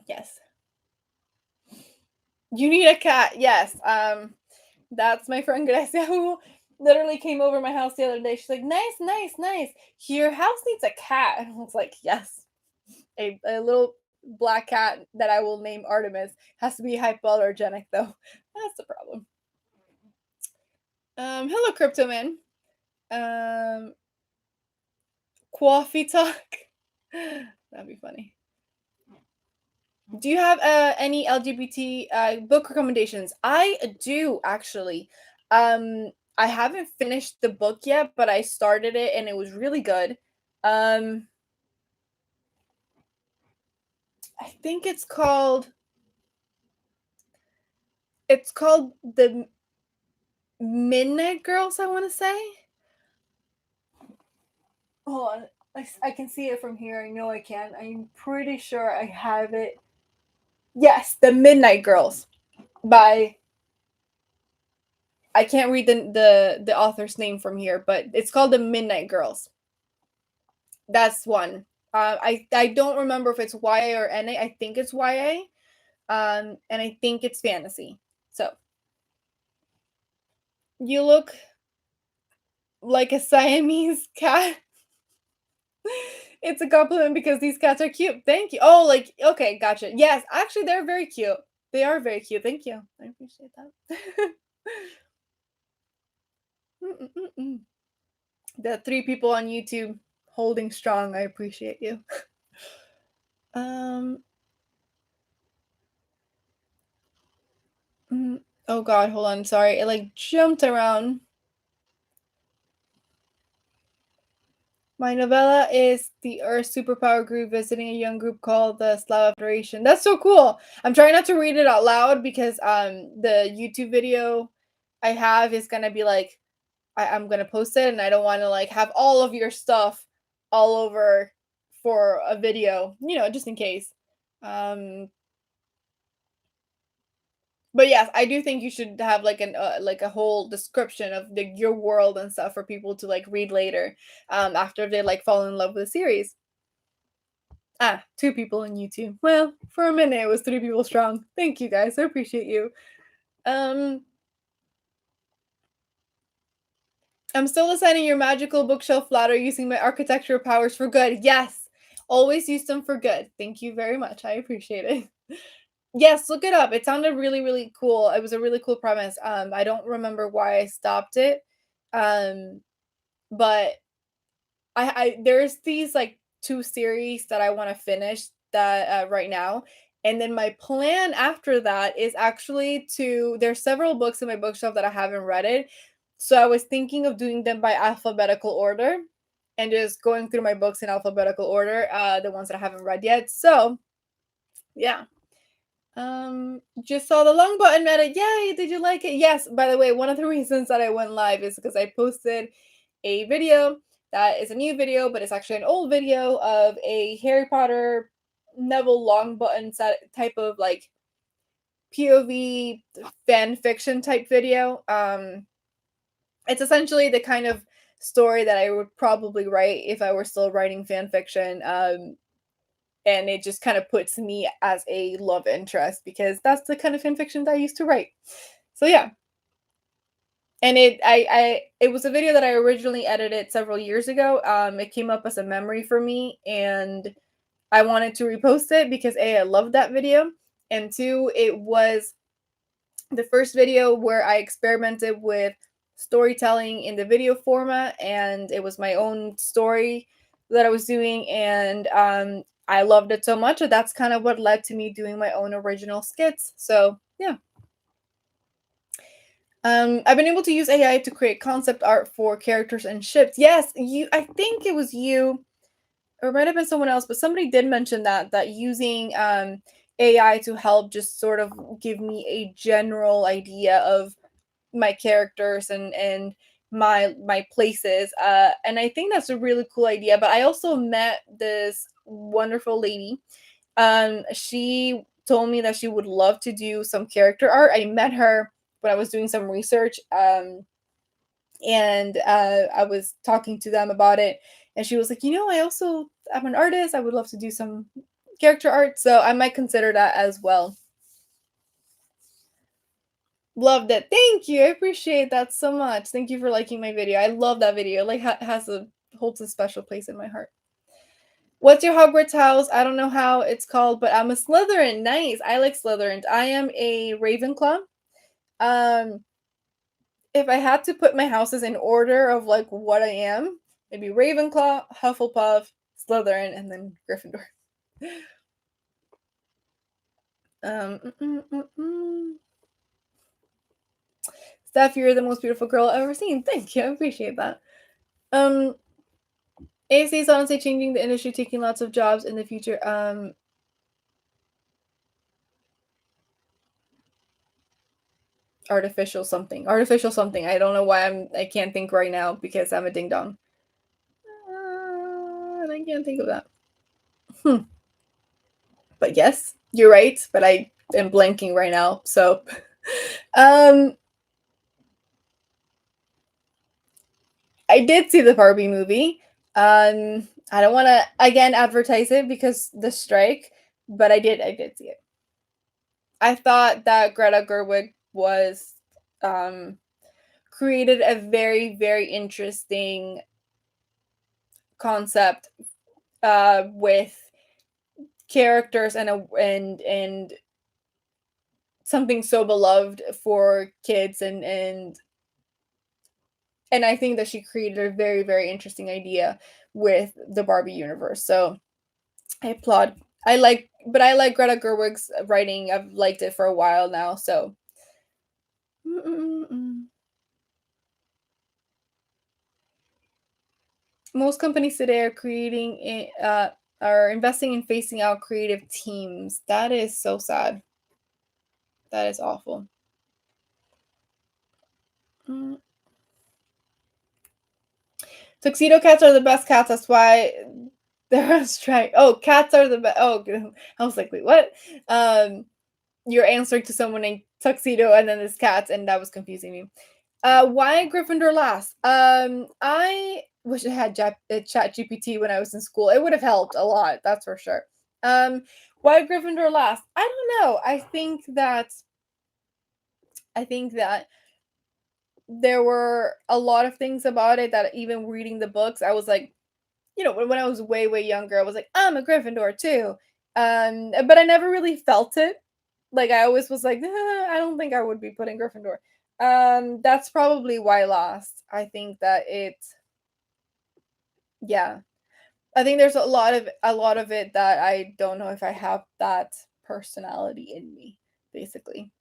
yes. You need a cat. Yes. That's my friend Gracia who literally came over my house the other day. She's like, nice, nice, nice. Your house needs a cat. And I was like, yes. A little black cat that I will name Artemis has to be hypoallergenic though. That's the problem. Hello, Crypto Man. Um, Coffee Talk. That'd be funny. Do you have any LGBT book recommendations? I do actually. I haven't finished the book yet, but I started it and it was really good. Um, I think it's called the Midnight Girls, I want to say. Hold on. I can see it from here. I know I can. I'm pretty sure I have it. Yes, The Midnight Girls by, I can't read the author's name from here, but it's called The Midnight Girls. That's one. I don't remember if it's YA or NA. I think it's YA. And I think it's fantasy. So you look like a Siamese cat. It's a compliment because these cats are cute. Thank you. Oh, like okay, gotcha. Yes, actually, they're very cute. They are very cute. Thank you. I appreciate that. Mm-mm-mm-mm. The three people on YouTube holding strong. I appreciate you. Um. Oh God, hold on. Sorry, it like jumped around. My novella is the Earth superpower group visiting a young group called the Slav Federation. That's so cool. I'm trying not to read it out loud because the YouTube video I have is gonna be like I'm gonna post it and I don't wanna like have all of your stuff all over for a video, just in case. Um but yes, I do think you should have like an like a whole description of your world and stuff for people to like read later after they like fall in love with the series. Ah, 2 people on YouTube. Well, for a minute, it was 3 people strong. Thank you, guys. I appreciate you. Um, I'm still designing your magical bookshelf ladder using my architectural powers for good. Yes, always use them for good. Thank you very much. I appreciate it. Yes, look it up. It sounded really, really cool. It was a really cool premise. I don't remember why I stopped it. Um, but I there's these like 2 series that I wanna finish that, right now, and then my plan after that is actually to there's several books in my bookshelf that I haven't read it, so I was thinking of doing them by alphabetical order and just going through my books in alphabetical order, the ones that I haven't read yet, so, yeah. Just saw the long button edit. Yay! Did you like it? Yes. By the way, one of the reasons that I went live is because I posted a video that is a new video, but it's actually an old video of a Harry Potter Neville Longbottom type of like POV fan fiction type video. It's essentially the kind of story that I would probably write if I were still writing fan fiction. And it just kind of puts me as a love interest because that's the kind of fan fiction that I used to write. So yeah, and it was a video that I originally edited several years ago. It came up as a memory for me, and I wanted to repost it because A, I loved that video, and two, it was the first video where I experimented with storytelling in the video format, and it was my own story that I was doing, and I loved it so much that that's kind of what led to me doing my own original skits. So yeah. I've been able to use AI to create concept art for characters and ships. Yes, you. I think it was you, or it might have been someone else, but somebody did mention that using AI to help just sort of give me a general idea of my characters and my places. And I think that's a really cool idea. But I also met this wonderful lady. She told me that she would love to do some character art. I met her when I was doing some research. And I was talking to them about it, and she was like, I also I'm an artist. I would love to do some character art, so I might consider that as well. Loved it. Thank you. I appreciate that so much. Thank you for liking my video. I love that video. Like has a holds a special place in my heart. What's your Hogwarts house? I don't know how it's called, but I'm a Slytherin. Nice. I like Slytherins. I am a Ravenclaw. Um, if I had to put my houses in order of like what I am, maybe Ravenclaw, Hufflepuff, Slytherin, and then Gryffindor. Um, mm, mm, mm, mm. Steph, you're the most beautiful girl I've ever seen. Thank you. I appreciate that. Um, AC is honestly changing the industry, taking lots of jobs in the future. artificial something. I don't know why I can't think right now because I'm a ding dong. And I can't think of that. Hmm. But yes, you're right. But I am blanking right now. So, um, I did see the Barbie movie. I don't want to again advertise it because the strike, but I did see it. I thought that Greta Gerwig was um created a very very interesting concept with characters and something so beloved for kids and I think that she created a very very interesting idea with the Barbie universe. So I applaud. I like Greta Gerwig's writing. I've liked it for a while now. So Mm-mm-mm. Most companies today are are investing in phasing out creative teams. That is so sad. That is awful. Mm. Tuxedo cats are the best cats. That's why they're on strike. Oh, cats are the best. Oh, I was like, wait, what? Um, you're answering to someone named Tuxedo, and then there's cats, and that was confusing me. Why Gryffindor last? I wish I had Chat GPT when I was in school. It would have helped a lot, that's for sure. Um, why Gryffindor last? I don't know. I think that there were a lot of things about it that even reading the books, I was like, when I was way way younger, I was like, I'm a Gryffindor too. But I never really felt it. Like I always was like, I don't think I would be putting Gryffindor. That's probably why last. I think that yeah. I think there's a lot of it that I don't know if I have that personality in me, basically.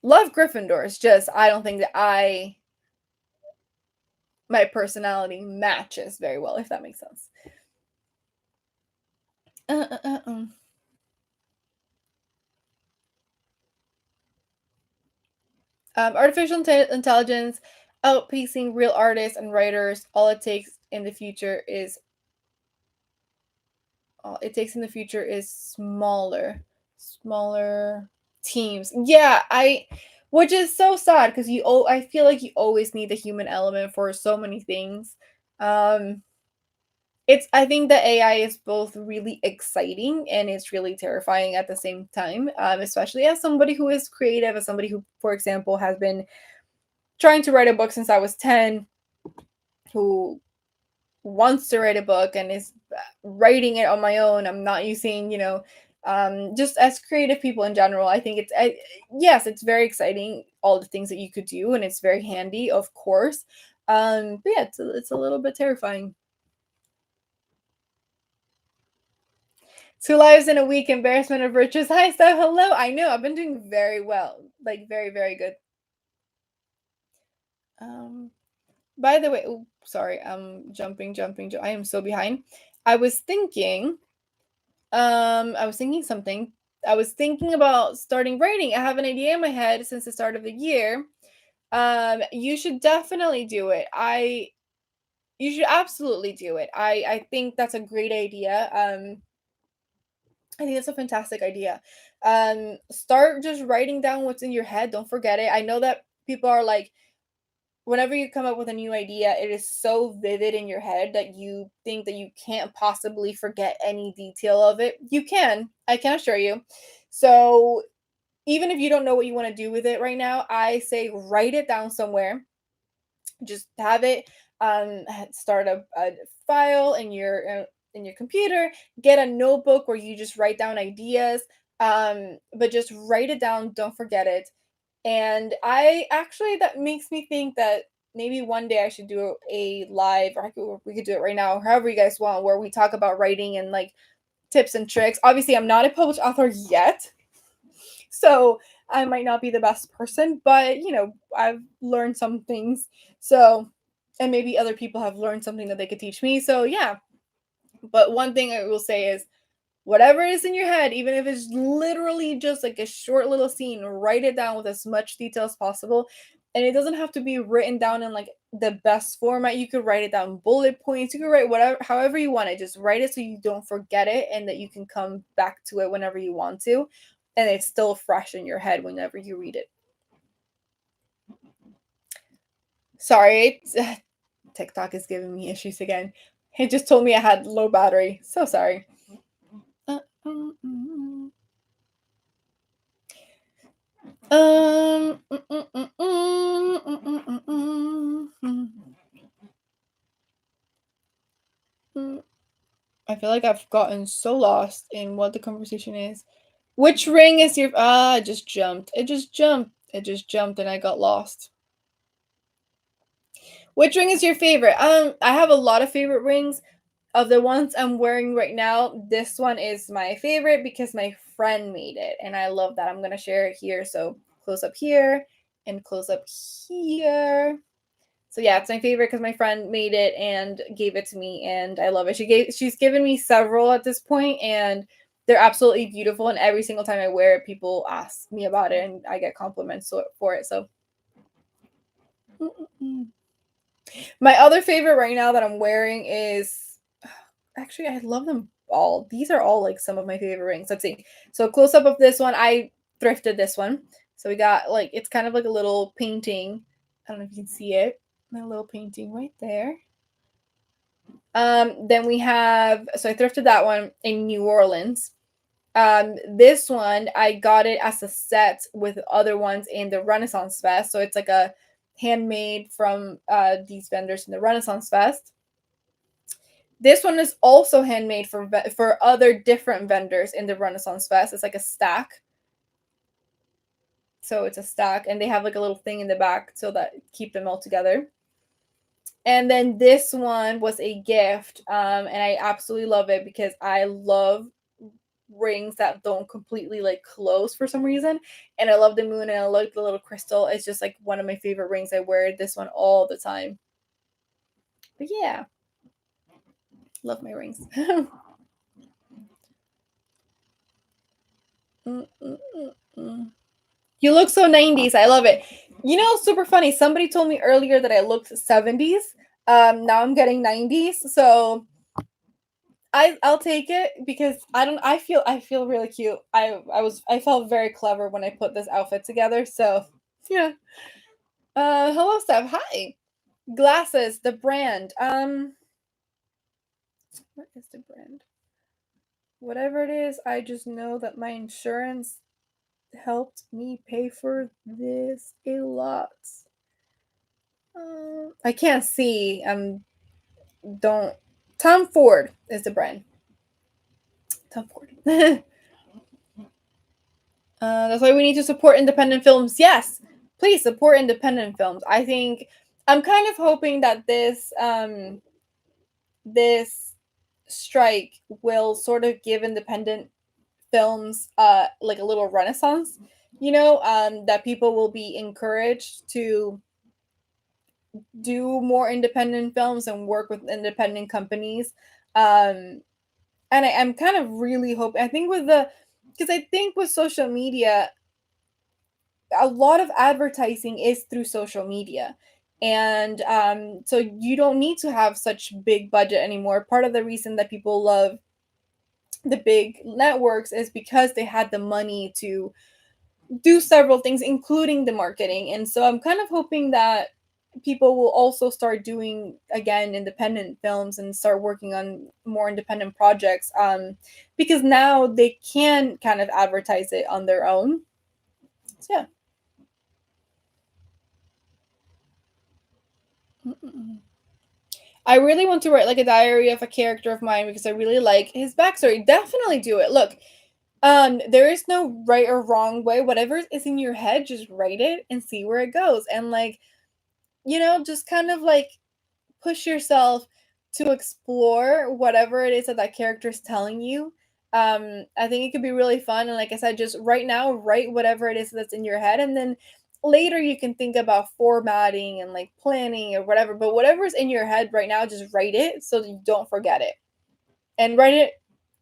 Love Gryffindor. It's just I don't think that I my personality matches very well, if that makes sense. Uh, uh, uh, uh. Artificial intelligence outpacing real artists and writers. All it takes in the future is smaller teams. Yeah, which is so sad because I feel like you always need the human element for so many things. Um, I think that AI is both really exciting and it's really terrifying at the same time. Especially as somebody who is creative, as somebody who, for example, has been trying to write a book since I was 10, who wants to write a book and is writing it on my own. I'm not using, just as creative people in general. I think yes, it's very exciting, all the things that you could do, and it's very handy, of course. But yeah, it's a little bit terrifying. 2 lives in a week, embarrassment of riches. Hi, Steph. Hello. I know I've been doing very well, like very, very good. Um, by the way, oh, sorry, I'm jumping. I am so behind. I was thinking I was thinking something. I was thinking about starting writing. I have an idea in my head since the start of the year. You should definitely do it. You should absolutely do it. I think that's a great idea. I think that's a fantastic idea. Start just writing down what's in your head. Don't forget it. I know that people are like, whenever you come up with a new idea, it is so vivid in your head that you think that you can't possibly forget any detail of it. You can, I can assure you. So, even if you don't know what you want to do with it right now, I say write it down somewhere. Just have it start a file in your computer, get a notebook where you just write down ideas. But just write it down, don't forget it. And I actually, that makes me think that maybe one day I should do a live, or we could do it right now, however you guys want, where we talk about writing and like tips and tricks. Obviously, I'm not a published author yet, so I might not be the best person, but I've learned some things. So, and maybe other people have learned something that they could teach me. So, yeah. But one thing I will say is whatever is in your head, even if it's literally just like a short little scene, write it down with as much detail as possible. And it doesn't have to be written down in like the best format. You could write it down bullet points. You could write whatever, however you want it. Just write it so you don't forget it and that you can come back to it whenever you want to. And it's still fresh in your head whenever you read it. Sorry, TikTok is giving me issues again. It just told me I had low battery. So sorry. Uh, mm, mm, mm. I feel like I've gotten so lost in what the conversation is. Which ring is your it just jumped. It just jumped. It just jumped and I got lost. Which ring is your favorite? I have a lot of favorite rings. Of the ones I'm wearing right now, this one is my favorite because my friend made it, and I love that. I'm gonna share it here. So close up here and close up here. So yeah, it's my favorite because my friend made it and gave it to me, and I love it. She's given me several at this point, and they're absolutely beautiful. And every single time I wear it, people ask me about it, and I get compliments for it. So. Mm-mm-mm. My other favorite right now that I'm wearing is actually I love them all. These are all like some of my favorite rings. Let's see. So close up of this one, I thrifted this one. So we got like it's kind of like a little painting. I don't know if you can see it. My little painting right there. Then we have so I thrifted that one in New Orleans. This one I got it as a set with other ones in the Renaissance Fest. So it's like a handmade from these vendors in the Renaissance Fest. This one is also handmade for other different vendors in the Renaissance Fest. It's like a stack. So it's a stack, and they have like a little thing in the back so that keep them all together. And then this one was a gift, and I absolutely love it because I love rings that don't completely like close for some reason, and I love the moon and I love the little crystal. It's just like one of my favorite rings. I wear this one all the time. But yeah, love my rings. Mm, mm, mm, mm. You look so 90s. I love it. You know, super funny. Somebody told me earlier that I looked 70s. Now I'm getting 90s. So I'll take it because I feel really cute. I felt very clever when I put this outfit together. So yeah. Hello Steph. Hi. Glasses, the brand. What is the brand? Whatever it is, I just know that my insurance helped me pay for this a lot. I can't see. Don't. Tom Ford is the brand. Tom Ford. That's why we need to support independent films. Yes, please support independent films. I think I'm kind of hoping that this strike will sort of give independent films like a little renaissance. You know, that people will be encouraged to do more independent films and work with independent companies. And I'm kind of really hoping. I think with the because I think with social media, a lot of advertising is through social media. And so you don't need to have such big budget anymore. Part of the reason that people love the big networks is because they had the money to do several things, including the marketing. And so I'm kind of hoping that people will also start doing again independent films and start working on more independent projects because now they can kind of advertise it on their own. So yeah. Mm-mm. I really want to write like a diary of a character of mine because I really like his backstory. Definitely do it. Look, there is no right or wrong way. Whatever is in your head, just write it and see where it goes. And like, you know, just kind of like push yourself to explore whatever it is that that character is telling you. I think it could be really fun. And like I said, just right now, write whatever it is that's in your head. And then later you can think about formatting and like planning or whatever. But whatever's in your head right now, just write it so that you don't forget it. And write it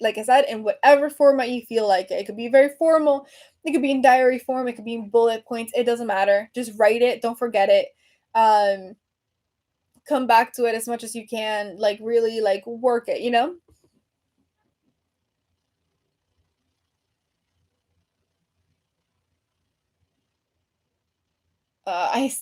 like I said, in whatever format you feel like it. It could be very formal, it could be in diary form, it could be in bullet points, it doesn't matter. Just write it, don't forget it. Um, come back to it as much as you can, like really like work it, you know?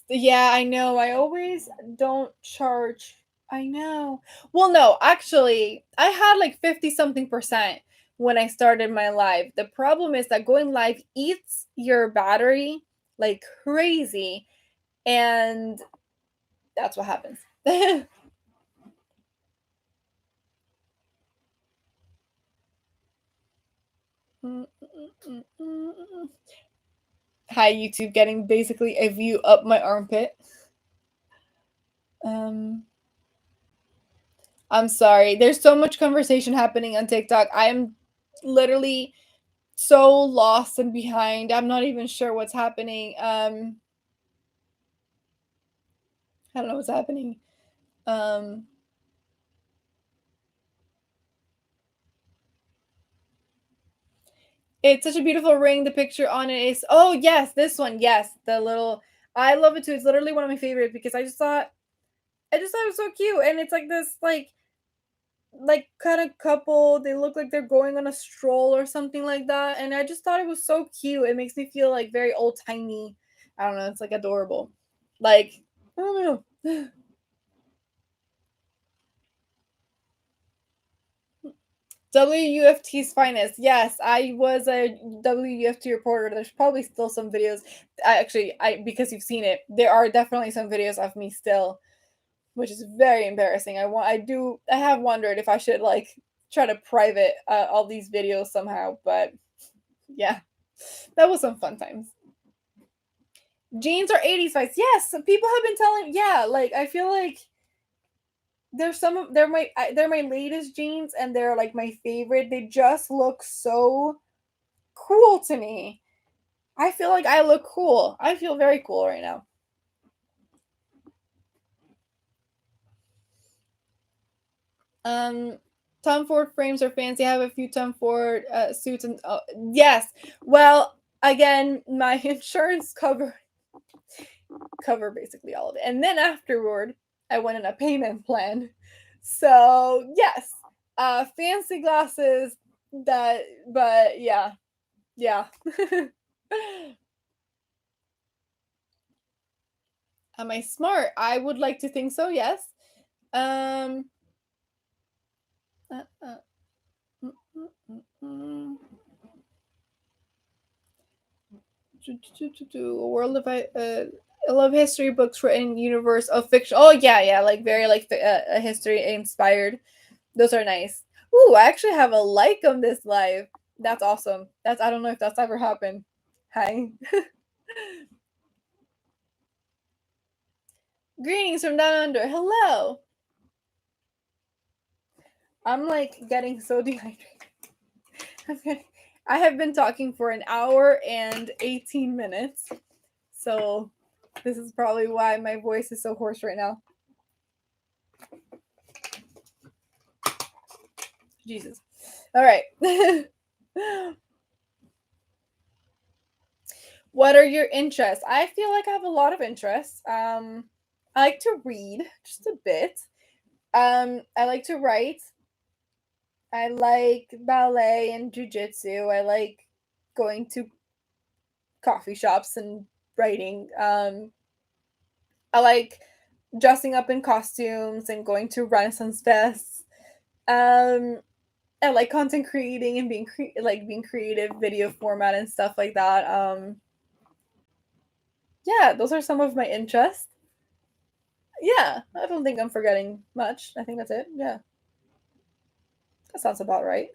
Yeah, I know. I always don't charge. I know. Well, no, actually, I had like 50 something percent when I started my live. The problem is that going live eats your battery like crazy, and that's what happens. Hi, YouTube, getting basically a view up my armpit. Um, I'm sorry. There's so much conversation happening on TikTok. I am literally so lost and behind. I'm not even sure what's happening. I don't know what's happening. Um, it's such a beautiful ring. The picture on it is, oh yes, this one. Yes, the little, I love it too. It's literally one of my favorites because I just thought it was so cute, and it's like this like kind of couple. They look like they're going on a stroll or something like that, and I just thought it was so cute. It makes me feel like very old timey. I don't know. It's like adorable. Like I don't know. WUFT's finest. Yes, I was a WUFT reporter. There's probably still some videos. I because you've seen it, there are definitely some videos of me still, which is very embarrassing. I have wondered if I should like try to private all these videos somehow, but yeah, that was some fun times. Jeans are 80s vibes. Yes, people have been telling. Yeah, like I feel like they're my latest jeans, and they're like my favorite. They just look so cool to me. I feel like I look cool. I feel very cool right now. Um, Tom Ford frames are fancy. I have a few Tom Ford suits and yes. Well, again, my insurance cover basically all of it, and then afterward, I went in a payment plan. So yes, fancy glasses. That, but yeah, yeah. Am I smart? I would like to think so. Yes. Um. Uh, uh, mm, mm, mm, mm. A world of I love history books written in universe of fiction. Oh yeah, yeah, like very like a history inspired. Those are nice. Ooh, I actually have a like on this live. That's awesome. That's, I don't know if that's ever happened. Hi. Greetings from down under. Hello. I'm like getting so dehydrated. Okay. I have been talking for an hour and 18 minutes. So this is probably why my voice is so hoarse right now. Jesus. All right. What are your interests? I feel like I have a lot of interests. I like to read just a bit. I like to write. I like ballet and jujitsu. I like going to coffee shops and writing. I like dressing up in costumes and going to Renaissance fests. Um, I like content creating and being creative, video format and stuff like that. Yeah, those are some of my interests. Yeah, I don't think I'm forgetting much. I think that's it. Yeah, that sounds about right.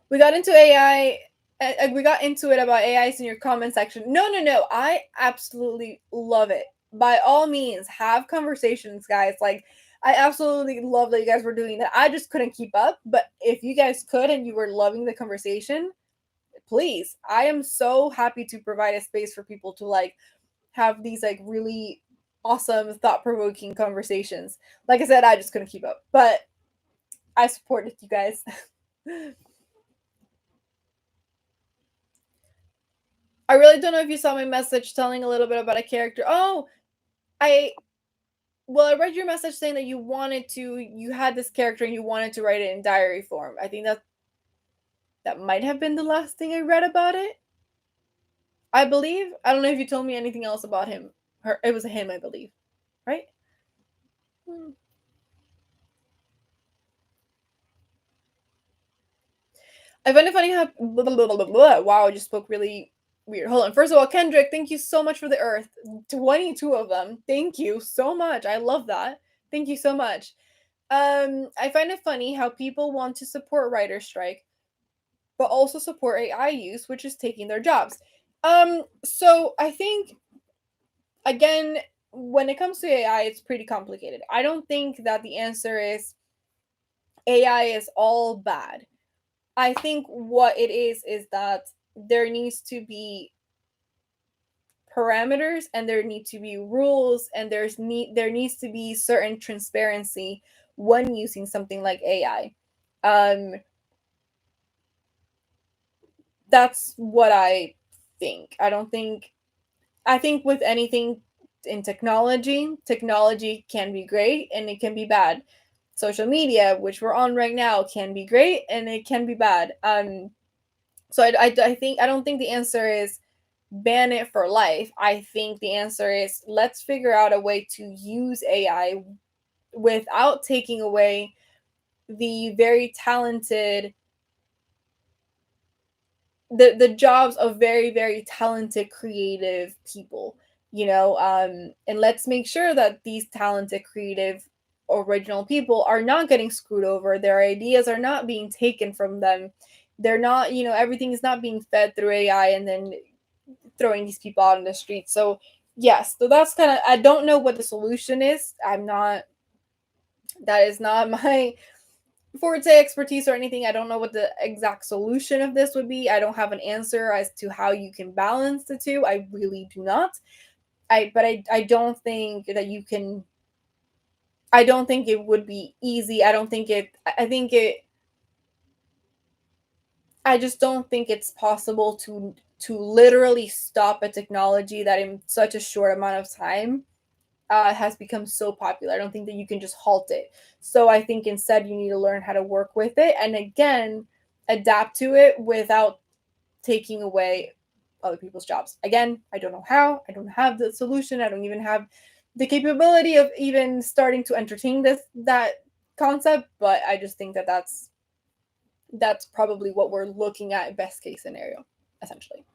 We got into AI. We got into it about AIs in your comment section. No, no, no. I absolutely love it. By all means, have conversations, guys. Like, I absolutely love that you guys were doing that. I just couldn't keep up. But if you guys could and you were loving the conversation, please. I am so happy to provide a space for people to like have these like really awesome, thought provoking conversations. Like I said, I just couldn't keep up, but I supported you guys. I really don't know if you saw my message telling a little bit about a character. Oh, I well, I read your message saying that you had this character and you wanted to write it in diary form. I think that might have been the last thing I read about it. I believe. I don't know if you told me anything else about him. Her, it was a him, I believe. Right? Hmm. I find it funny how blah, blah, blah, blah, blah. Wow, I just spoke really weird. Hold on. First of all, Kendrick, thank you so much for the earth. 22 of them. Thank you so much. I love that. Thank you so much. I find it funny how people want to support writer strike, but also support AI use, which is taking their jobs. So I think again, when it comes to AI, it's pretty complicated. I don't think that the answer is AI is all bad. I think what it is that there needs to be parameters and there need to be rules and there needs to be certain transparency when using something like AI. Um that's what I think. I think with anything in technology, technology can be great and it can be bad. Social media, which we're on right now, can be great and it can be bad. So I think I don't think the answer is ban it for life. I think the answer is let's figure out a way to use AI without taking away the very talented the jobs of very talented creative people, and let's make sure that these talented creative original people are not getting screwed over, their ideas are not being taken from them, they're not, everything is not being fed through AI and then throwing these people out in the street. So yes, so that's kind of, I don't know what the solution is. I'm not, that is not my forte expertise or anything. I don't know what the exact solution of this would be. I don't have an answer as to how you can balance the two. I really do not. I don't think that you can. I don't think it would be easy. I don't think it. I think it. I just don't think it's possible to literally stop a technology that in such a short amount of time has become so popular. I don't think that you can just halt it. So I think instead you need to learn how to work with it and again adapt to it without taking away other people's jobs. Again, I don't know how. I don't have the solution. I don't even have the capability of even starting to entertain that concept. But I just think that that's probably what we're looking at, best case scenario, essentially.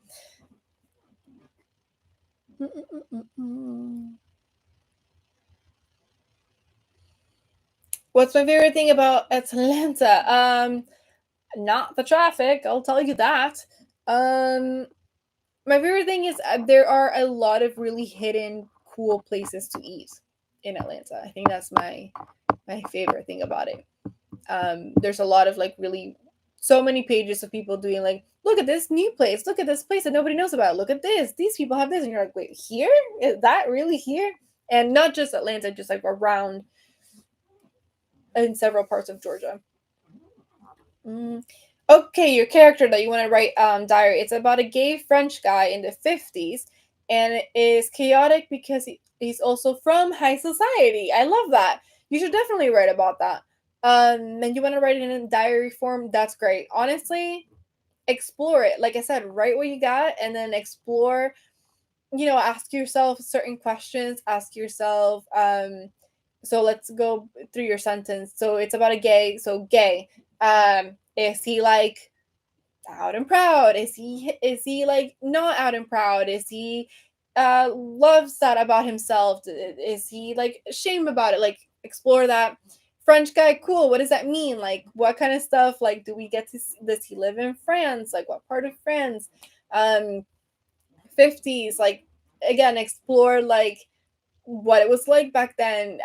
What's my favorite thing about Atlanta? Not the traffic, I'll tell you that. Um, my favorite thing is there are a lot of really hidden, cool places to eat in Atlanta. I think that's my favorite thing about it. There's a lot of like really so many pages of people doing like, look at this new place, look at this place that nobody knows about, look at this, these people have this, and you're like, wait, here is that really here? And not just Atlanta, just like around in several parts of Georgia. Mm. Okay, your character that you want to write diary. It's about a gay French guy in the 50s and it is chaotic because he's also from high society. I love that. You should definitely write about that. And you want to write it in diary form, that's great. Honestly, explore it. Like I said, write what you got and then explore, ask yourself certain questions, ask yourself so let's go through your sentence. So it's about a gay, so gay. Is he like out and proud? Is he like not out and proud? Is he loves that about himself? Is he like ashamed about it? Like explore that. French guy, cool. What does that mean? Like what kind of stuff? Like do we get to does he live in France? Like what part of France? Um 50s, like again explore like what it was like back then.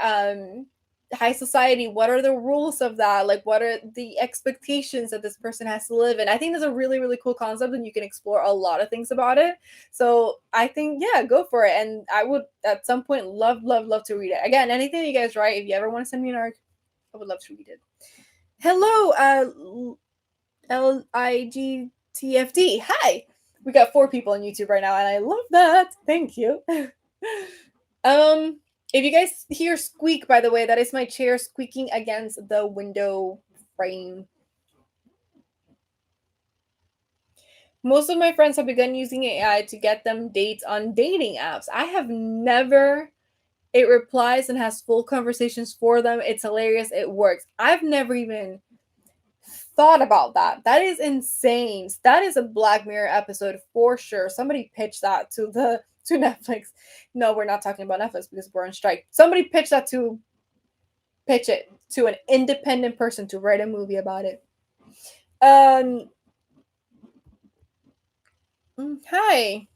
high society, what are the rules of that, like what are the expectations that this person has to live in. I think that's a really really cool concept, and you can explore a lot of things about it. So I think, yeah, go for it, and I would at some point love to read it again. Anything you guys write, if you ever want to send me an arc, I would love to read it. Hello, LIGTFD. Hi. We got 4 people on YouTube right now, and I love that. Thank you. um, if you guys hear squeak, by the way, that is my chair squeaking against the window frame. Most of my friends have begun using AI to get them dates on dating apps. I have never. It replies and has full conversations for them. It's hilarious. It works. I've never even thought about that. That is insane. That is a Black Mirror episode for sure. Somebody pitched that to Netflix. No, we're not talking about Netflix because we're on strike. Somebody pitched that to pitch it to an independent person to write a movie about it. Um Hi.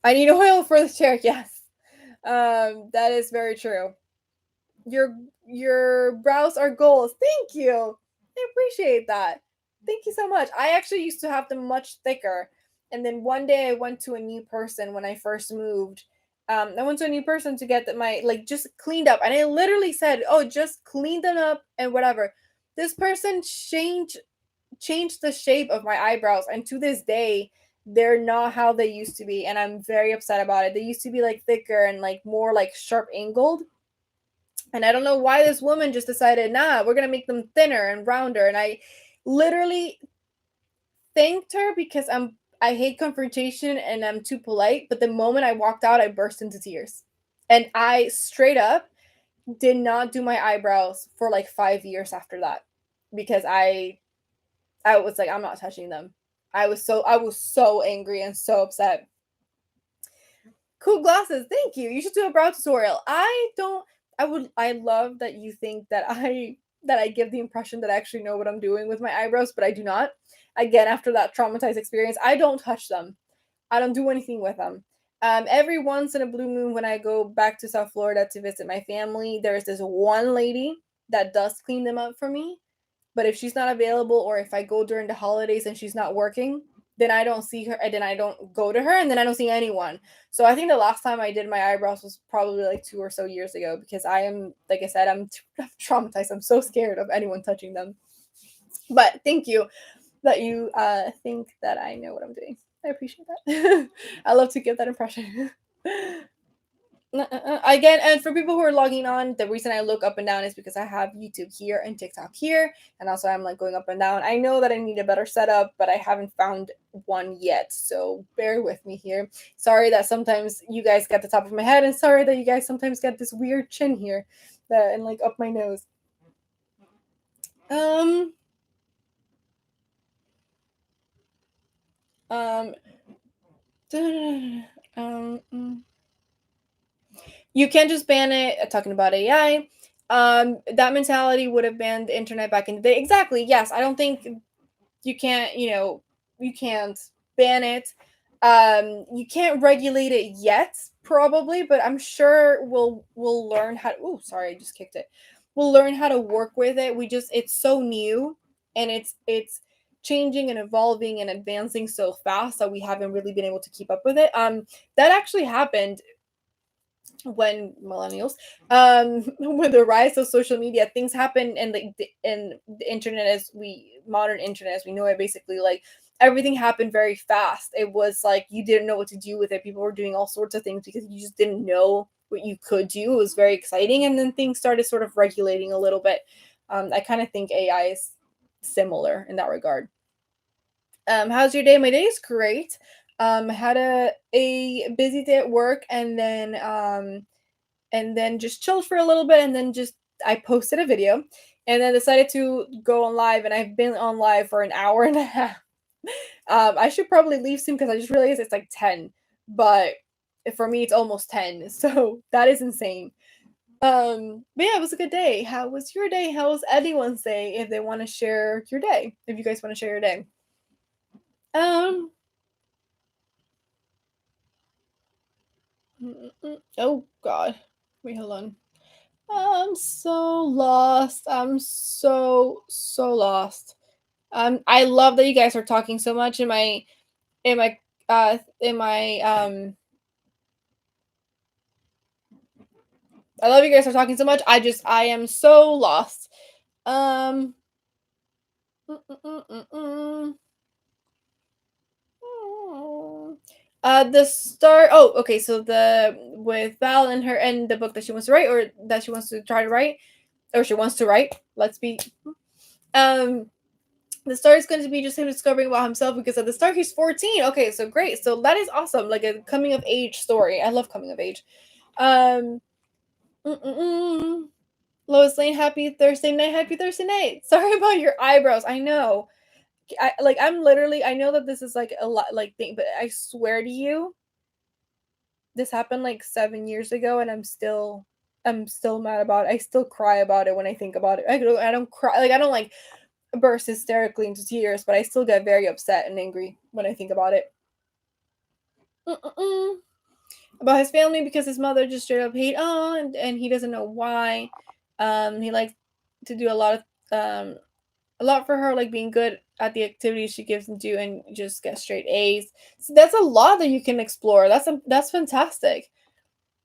I need oil for the chair. Yes. That is very true. Your your brows are goals. Thank you. I appreciate that. Thank you so much. I actually used to have them much thicker. And then one day I went to a new person when I first moved. I went to a new person to get my like just cleaned up. And I literally said, "Oh, just clean them up and whatever." This person changed the shape of my eyebrows, and to this day they're not how they used to be, and I'm very upset about it. They used to be like thicker and like more like sharp angled, and I don't know why this woman just decided, nah, we're gonna make them thinner and rounder. And I literally thanked her because I hate confrontation and I'm too polite. But the moment I walked out, I burst into tears. And I straight up did not do my eyebrows for like 5 years after that. Because I was like, I'm not touching them. I was so angry and so upset. Cool glasses. Thank you. You should do a brow tutorial. I don't. I love that you think that I give the impression that I actually know what I'm doing with my eyebrows, but I do not. Again, after that traumatized experience, I don't touch them. I don't do anything with them. Every once in a blue moon, when I go back to South Florida to visit my family, there's this one lady that does clean them up for me. But if she's not available, or if I go during the holidays and she's not working, then I don't see her, and then I don't go to her, and then I don't see anyone. So I think the last time I did my eyebrows was probably like 2 or so years ago, because I am, like I said, I'm traumatized. I'm so scared of anyone touching them. But thank you that you think that I know what I'm doing. I appreciate that. I love to give that impression. Again, and for people who are logging on, the reason I look up and down is because I have YouTube here and TikTok here, and also I'm like going up and down. I know that I need a better setup, but I haven't found one yet, so bear with me here. Sorry that sometimes you guys get the top of my head, and sorry that you guys sometimes get this weird chin here, that and like up my nose. Um, um, um, you can't just ban it. Talking about AI, that mentality would have banned the internet back in the day. Exactly. Yes, I don't think you can't, you can't ban it. You can't regulate it yet, probably, but I'm sure we'll learn how. Oh, sorry, I just kicked it. We'll learn how to work with it. It's so new, and it's changing and evolving and advancing so fast that we haven't really been able to keep up with it. That actually happened when millennials, with the rise of social media, things happen, and the internet, as we modern internet as we know it, basically, like, everything happened very fast. It was like you didn't know what to do with it. People were doing all sorts of things because you just didn't know what you could do. It was very exciting, and then things started sort of regulating a little bit. I kind of think AI is similar in that regard. How's your day? My day is great. Had a busy day at work, and then just chilled for a little bit, and then just I posted a video, and then decided to go on live, and I've been on live for an hour and a half. I should probably leave soon because I just realized it's like 10, but for me it's almost 10, so that is insane. But yeah, it was a good day. How was your day? How was anyone's day? If they want to share your day, if you guys want to share your day. Um, oh God, wait, hold on. I'm so lost. I'm so lost. I love that you guys are talking so much in my in my I love you guys are talking so much. I am so lost. Um mm, mm, mm, mm, mm. The start. Oh, okay. So the with Val and her and the book that she wants to write, or that she wants to try to write, or she wants to write. Let's be. Um, the start is going to be just him discovering about himself because at the start he's 14. Okay, so great. So that is awesome. Like a coming of age story. I love coming of age. Um, mm, mm, mm. Lois Lane, happy Thursday night. Happy Thursday night. Sorry about your eyebrows. I know. I'm literally. I know that this is like a lot like thing, but I swear to you, this happened like 7 years ago, and I'm still mad about it. I still cry about it when I think about it. I don't cry like I don't like burst hysterically into tears, but I still get very upset and angry when I think about it. Mm-mm-mm. About his family because his mother just straight up hate on, and he doesn't know why. He likes to do a lot for her, like being good at the activities she gives him to, and just get straight A's. So that's a lot that you can explore. That's fantastic.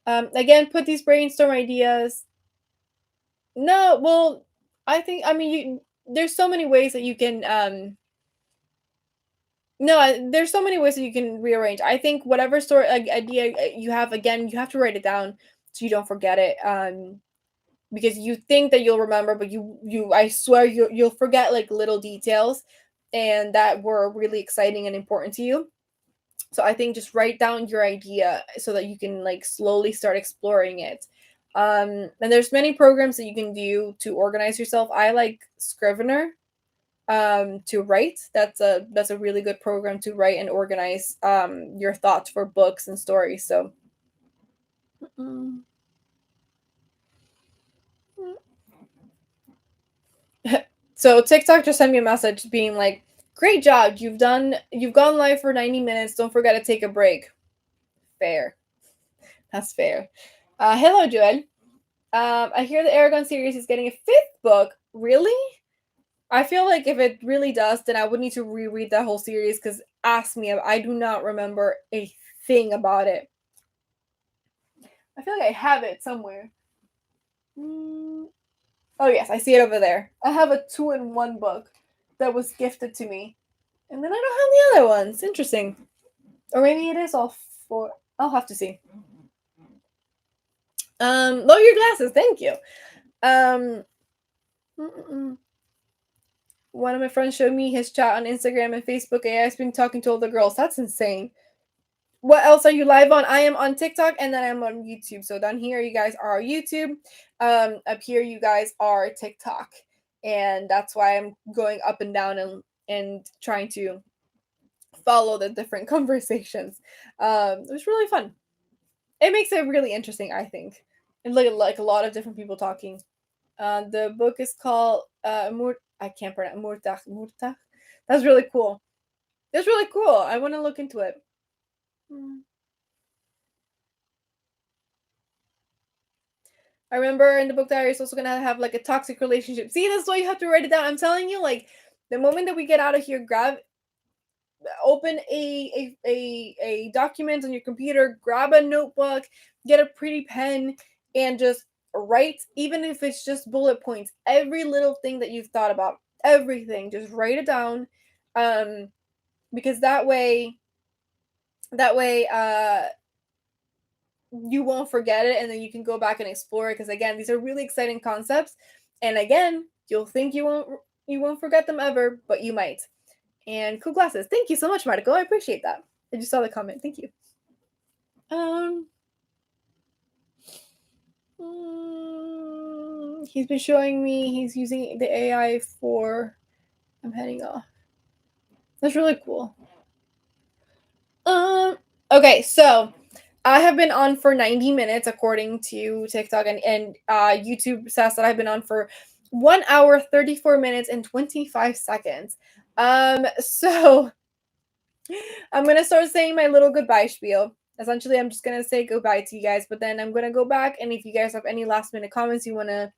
Again, put these brainstorm ideas. No, well, I mean you. There's so many ways that you can. No, there's so many ways that you can rearrange. I think whatever sort of idea you have, again, you have to write it down so you don't forget it. Because you think that you'll remember, but I swear you'll forget like little details, and that were really exciting and important to you. So I think just write down your idea so that you can like slowly start exploring it. And there's many programs that you can do to organize yourself. I like Scrivener to write. That's a really good program to write and organize your thoughts for books and stories. So mm, so TikTok just sent me a message being like, "Great job, you've gone live for 90 minutes. Don't forget to take a break." Fair, that's fair. Hello, Joel. I hear the Aragon series is getting a fifth book. Really? I feel like if it really does, then I would need to reread that whole series because ask me, I do not remember a thing about it. I feel like I have it somewhere. Mm. Oh, yes, I see it over there. I have a two-in-one book that was gifted to me. And then I don't have the other ones. Interesting. Or maybe it is all four. I'll have to see. Lower your glasses. Thank you. Um, mm-mm. One of my friends showed me his chat on Instagram and Facebook. AI's been talking to all the girls. That's insane. What else are you live on? I am on TikTok and then I'm on YouTube. So down here, you guys are YouTube. Up here, you guys are TikTok, and that's why I'm going up and down and trying to follow the different conversations. It was really fun. It makes it really interesting, I think, and like a lot of different people talking. The book is called I can't pronounce Murtach. That's really cool. That's really cool. I want to look into it. Hmm. I remember in the book diary, it's also gonna have like a toxic relationship. See, that's why you have to write it down. I'm telling you, like the moment that we get out of here, grab open a document on your computer, grab a notebook, get a pretty pen, and just write, even if it's just bullet points, every little thing that you've thought about, everything, just write it down. Um, because that way you won't forget it, and then you can go back and explore it because again these are really exciting concepts, and again you'll think you won't forget them ever, but you might. And cool glasses, thank you so much, Martico, I appreciate that. I just saw the comment, thank you. um he's been showing me he's using the AI for I'm heading off. That's really cool. um okay, so I have been on for 90 minutes according to TikTok, and YouTube says that I've been on for 1 hour, 34 minutes, and 25 seconds. So I'm gonna start saying my little goodbye spiel. essentially I'm just gonna say goodbye to you guys, but then I'm gonna go back, and if you guys have any last minute comments you wanna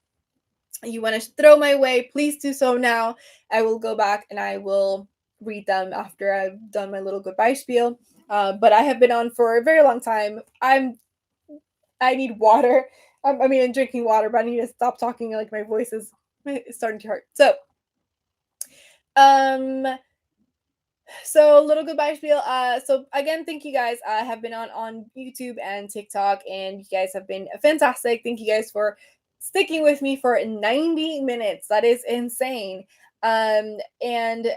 throw my way, please do so now. I will go back and I will read them after I've done my little goodbye spiel. But I have been on for a very long time. I need water. I mean, I'm drinking water, but I need to stop talking. Like my voice is starting to hurt. Um, so little goodbye spiel. So again, thank you guys. I have been on YouTube and TikTok, and you guys have been fantastic. Thank you guys for sticking with me for 90 minutes. That is insane. And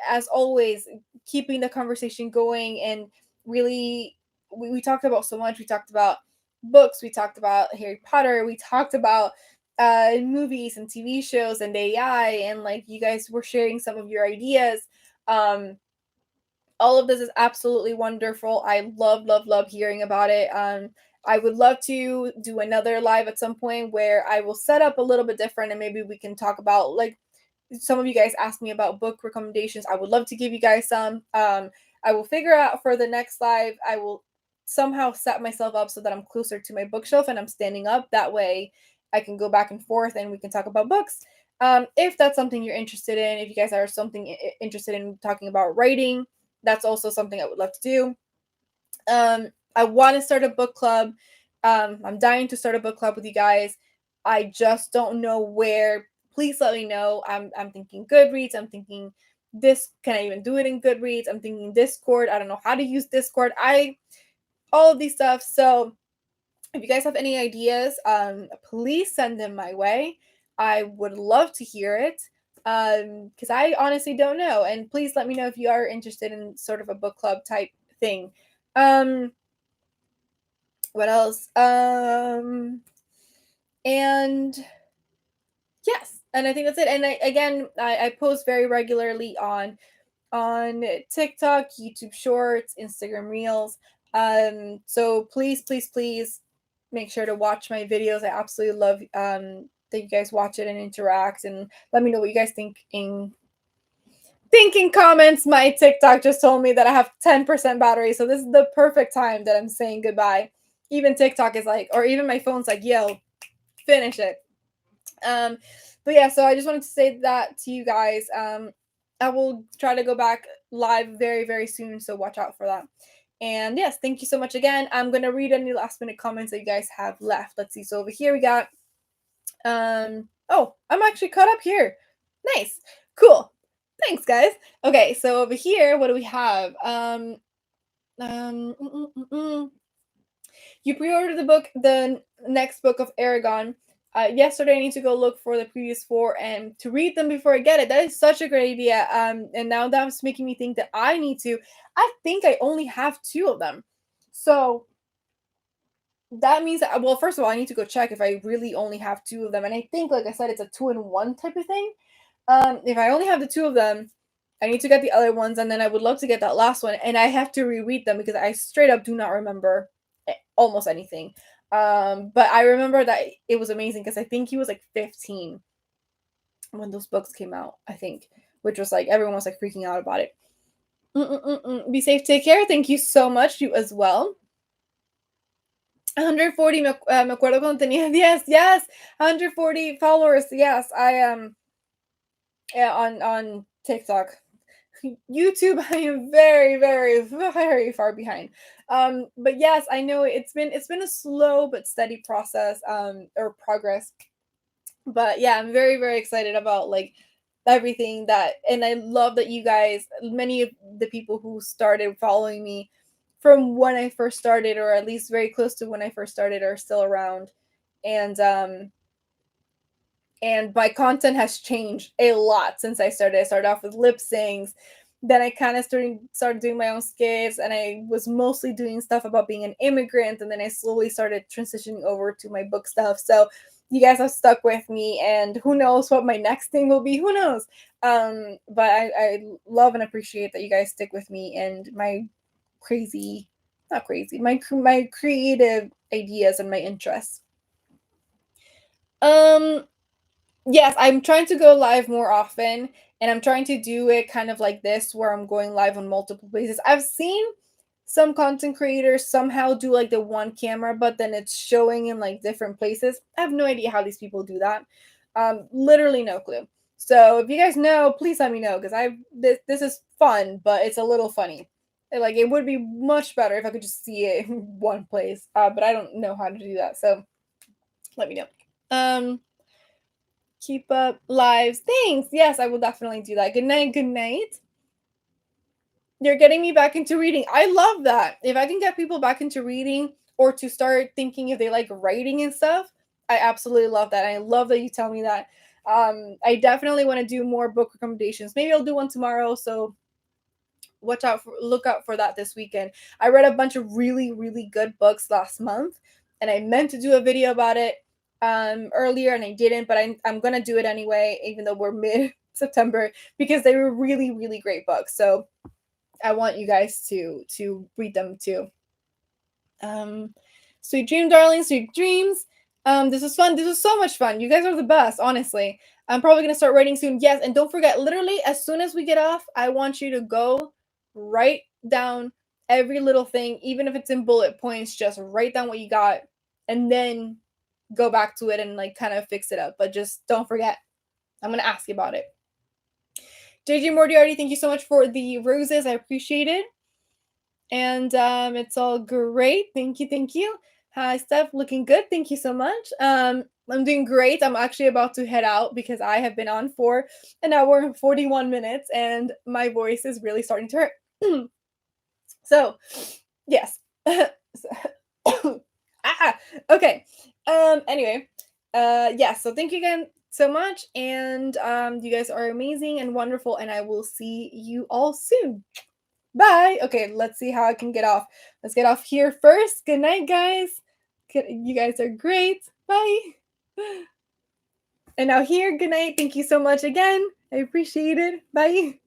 as always, keeping the conversation going, and really, we talked about so much. We talked about books. We talked about Harry Potter. We talked about movies and TV shows and AI, and like you guys were sharing some of your ideas. Um, all of this is absolutely wonderful. I love hearing about it. I would love to do another live at some point where I will set up a little bit different, and maybe we can talk about, like, some of you guys asked me about book recommendations. I would love to give you guys some. I will figure out for the next live. I will somehow set myself up so that I'm closer to my bookshelf and I'm standing up. That way, I can go back and forth and we can talk about books. If that's something you're interested in, if you guys are something interested in talking about writing, that's also something I would love to do. I want to start a book club. I'm dying to start a book club with you guys. I just don't know where. Please let me know. I'm thinking Goodreads. I'm thinking this. Can I even do it in Goodreads? I'm thinking Discord. I don't know how to use Discord. All of these stuff. So if you guys have any ideas, please send them my way. I would love to hear it. Because I honestly don't know. And please let me know if you are interested in sort of a book club type thing. Um, what else? And yes, and I think that's it. And I post very regularly on TikTok, YouTube Shorts, Instagram Reels. So please make sure to watch my videos. I absolutely love that you guys watch it and interact, and let me know what you guys think in thinking comments. My TikTok just told me that I have 10% battery, so this is the perfect time that I'm saying goodbye. Even TikTok is like, or even my phone's like, yo, finish it. Um, but yeah, so I just wanted to say that to you guys. I will try to go back live very soon, so watch out for that. And yes, thank you so much again. I'm gonna read any last minute comments that you guys have left. Let's see. So over here we got oh, I'm actually caught up here. Nice. Cool. Thanks, guys. Okay, so over here, what do we have? Um, mm, mm, mm, mm. You pre-ordered the book, the next book of Aragon. Yesterday, I need to go look for the previous four and to read them before I get it. That is such a great idea. And now that's making me think that I need to. I think I only have two of them, so that means that, well, first of all, I need to go check if I really only have two of them. And I think, like I said, it's a 2-in-1 type of thing. If I only have the two of them, I need to get the other ones, and then I would love to get that last one. And I have to reread them because I straight up do not remember almost anything. But I remember that it was amazing because I think he was like 15 when those books came out, I think, which was like everyone was like freaking out about it. Be safe, take care. Thank you so much. You as well. 140, me acuerdo cuando tenía 10, yes, 140 followers, yes, yeah, on TikTok. YouTube, I am very far behind. But yes, I know it's been a slow but steady process, or progress. But yeah, I'm very excited about like everything that, and I love that you guys, many of the people who started following me from when I first started, or at least very close to when I first started, are still around. And my content has changed a lot since I started. I started off with lip syncs, then I kind of started doing my own skits, and I was mostly doing stuff about being an immigrant, and then I slowly started transitioning over to my book stuff. So you guys have stuck with me, and who knows what my next thing will be? Who knows? But I love and appreciate that you guys stick with me and my crazy, not crazy, my creative ideas and my interests. Um, Yes, I'm trying to go live more often, and I'm trying to do it kind of like this, where I'm going live on multiple places. I've seen some content creators somehow do like the one camera, but then it's showing in like different places. I have no idea how these people do that. Literally no clue. So if you guys know, please let me know because this is fun, but it's a little funny. Like it would be much better if I could just see it in one place. But I don't know how to do that. So let me know. Keep up lives. Thanks. Yes, I will definitely do that. Good night. Good night. You're getting me back into reading. I love that. If I can get people back into reading or to start thinking if they like writing and stuff, I absolutely love that. I love that you tell me that. I definitely want to do more book recommendations. Maybe I'll do one tomorrow. So look out for that this weekend. I read a bunch of really, really good books last month, and I meant to do a video about it earlier and I didn't, but I'm gonna do it anyway, even though we're mid September, because they were really, really great books. So I want you guys to read them too. Sweet dream, darling, sweet dreams. This was fun. This was so much fun. You guys are the best, honestly. I'm probably gonna start writing soon. Yes, and don't forget, literally, as soon as we get off, I want you to go write down every little thing, even if it's in bullet points. Just write down what you got, and then go back to it and like kind of fix it up. But just don't forget. I'm gonna ask you about it. JJ Moriarty, thank you so much for the roses. I appreciate it. And it's all great. Thank you, thank you. Hi, Steph, looking good. Thank you so much. I'm doing great. I'm actually about to head out because I have been on for an hour and 41 minutes, and my voice is really starting to hurt. So, yes. Okay. Anyway, yeah. So thank you again so much, and you guys are amazing and wonderful, and I will see you all soon. Bye. Okay, let's see how I can get off. Let's get off here first. Good night, guys. You guys are great. Bye. And now here, good night. Thank you so much again. I appreciate it. Bye.